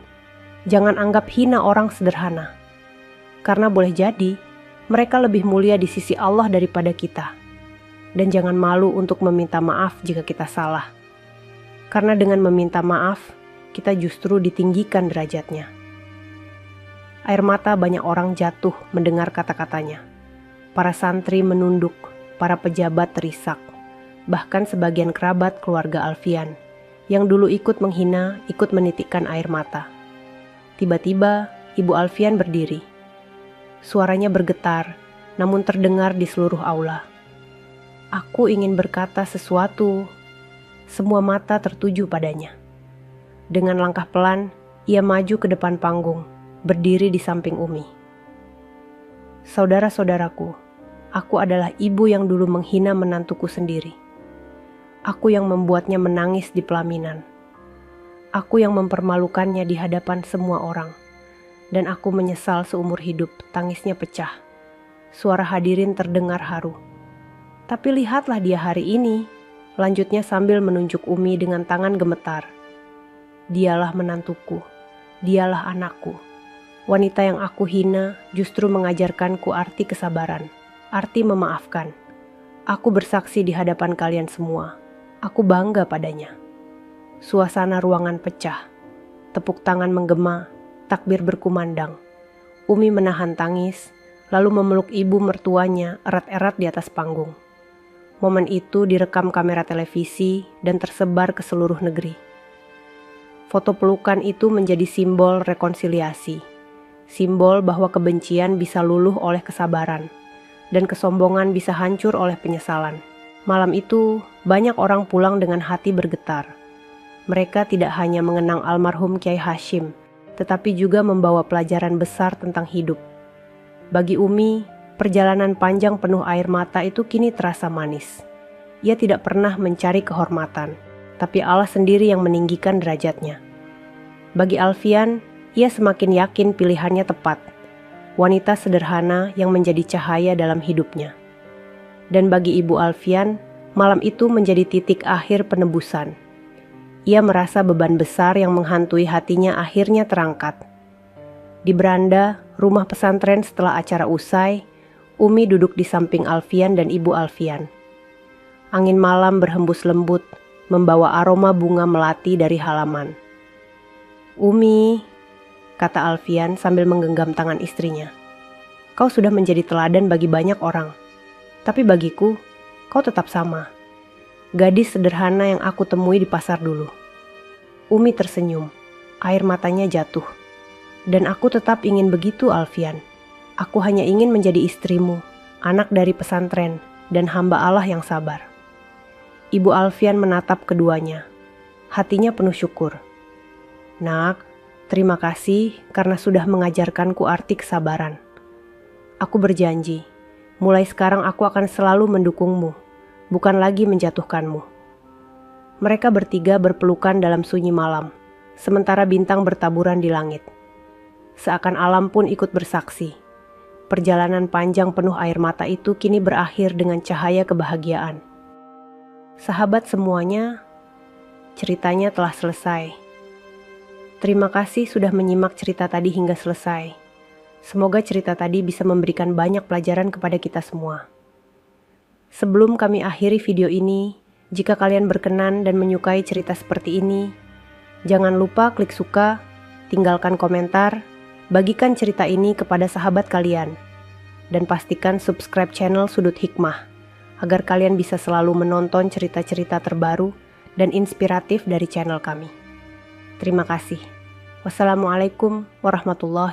jangan anggap hina orang sederhana. Karena boleh jadi, mereka lebih mulia di sisi Allah daripada kita. Dan jangan malu untuk meminta maaf jika kita salah. Karena dengan meminta maaf, kita justru ditinggikan derajatnya. Air mata banyak orang jatuh mendengar kata-katanya. Para santri menunduk, para pejabat terisak. Bahkan sebagian kerabat keluarga Alfian, yang dulu ikut menghina, ikut menitikkan air mata. Tiba-tiba, Ibu Alfian berdiri. Suaranya bergetar, namun terdengar di seluruh aula. Aku ingin berkata sesuatu. Semua mata tertuju padanya. Dengan langkah pelan, ia maju ke depan panggung, berdiri di samping Umi. Saudara-saudaraku, aku adalah ibu yang dulu menghina menantuku sendiri. Aku yang membuatnya menangis di pelaminan. Aku yang mempermalukannya di hadapan semua orang. Dan aku menyesal seumur hidup, tangisnya pecah. Suara hadirin terdengar haru. Tapi lihatlah dia hari ini, lanjutnya sambil menunjuk Umi dengan tangan gemetar. Dialah menantuku, dialah anakku. Wanita yang aku hina justru mengajarkanku arti kesabaran, arti memaafkan. Aku bersaksi di hadapan kalian semua. Aku bangga padanya. Suasana ruangan pecah. Tepuk tangan menggema, takbir berkumandang. Umi menahan tangis, lalu memeluk ibu mertuanya erat-erat di atas panggung. Momen itu direkam kamera televisi dan tersebar ke seluruh negeri. Foto pelukan itu menjadi simbol rekonsiliasi. Simbol bahwa kebencian bisa luluh oleh kesabaran, dan kesombongan bisa hancur oleh penyesalan. Malam itu, banyak orang pulang dengan hati bergetar. Mereka tidak hanya mengenang almarhum Kiai Hashim, tetapi juga membawa pelajaran besar tentang hidup. Bagi Umi, perjalanan panjang penuh air mata itu kini terasa manis. Ia tidak pernah mencari kehormatan, tapi Allah sendiri yang meninggikan derajatnya. Bagi Alfian, ia semakin yakin pilihannya tepat. Wanita sederhana yang menjadi cahaya dalam hidupnya. Dan bagi Ibu Alfian, malam itu menjadi titik akhir penebusan. Ia merasa beban besar yang menghantui hatinya akhirnya terangkat. Di beranda rumah pesantren setelah acara usai, Umi duduk di samping Alfian dan Ibu Alfian. Angin malam berhembus lembut, membawa aroma bunga melati dari halaman. Umi, kata Alfian sambil menggenggam tangan istrinya. Kau sudah menjadi teladan bagi banyak orang. Tapi bagiku, kau tetap sama. Gadis sederhana yang aku temui di pasar dulu. Umi tersenyum, air matanya jatuh. Dan aku tetap ingin begitu, Alfian. Aku hanya ingin menjadi istrimu, anak dari pesantren, dan hamba Allah yang sabar. Ibu Alfian menatap keduanya. Hatinya penuh syukur. Nak, terima kasih karena sudah mengajarkanku arti kesabaran. Aku berjanji. Mulai sekarang aku akan selalu mendukungmu, bukan lagi menjatuhkanmu. Mereka bertiga berpelukan dalam sunyi malam, sementara bintang bertaburan di langit. Seakan alam pun ikut bersaksi. perjalanan panjang penuh air mata itu kini berakhir dengan cahaya kebahagiaan. Sahabat semuanya, ceritanya telah selesai. Terima kasih sudah menyimak cerita tadi hingga selesai. Semoga cerita tadi bisa memberikan banyak pelajaran kepada kita semua. Sebelum kami akhiri video ini, jika kalian berkenan dan menyukai cerita seperti ini, jangan lupa klik suka, tinggalkan komentar, bagikan cerita ini kepada sahabat kalian, dan pastikan subscribe channel Sudut Hikmah, agar kalian bisa selalu menonton cerita-cerita terbaru dan inspiratif dari channel kami. Terima kasih. Wassalamualaikum warahmatullahi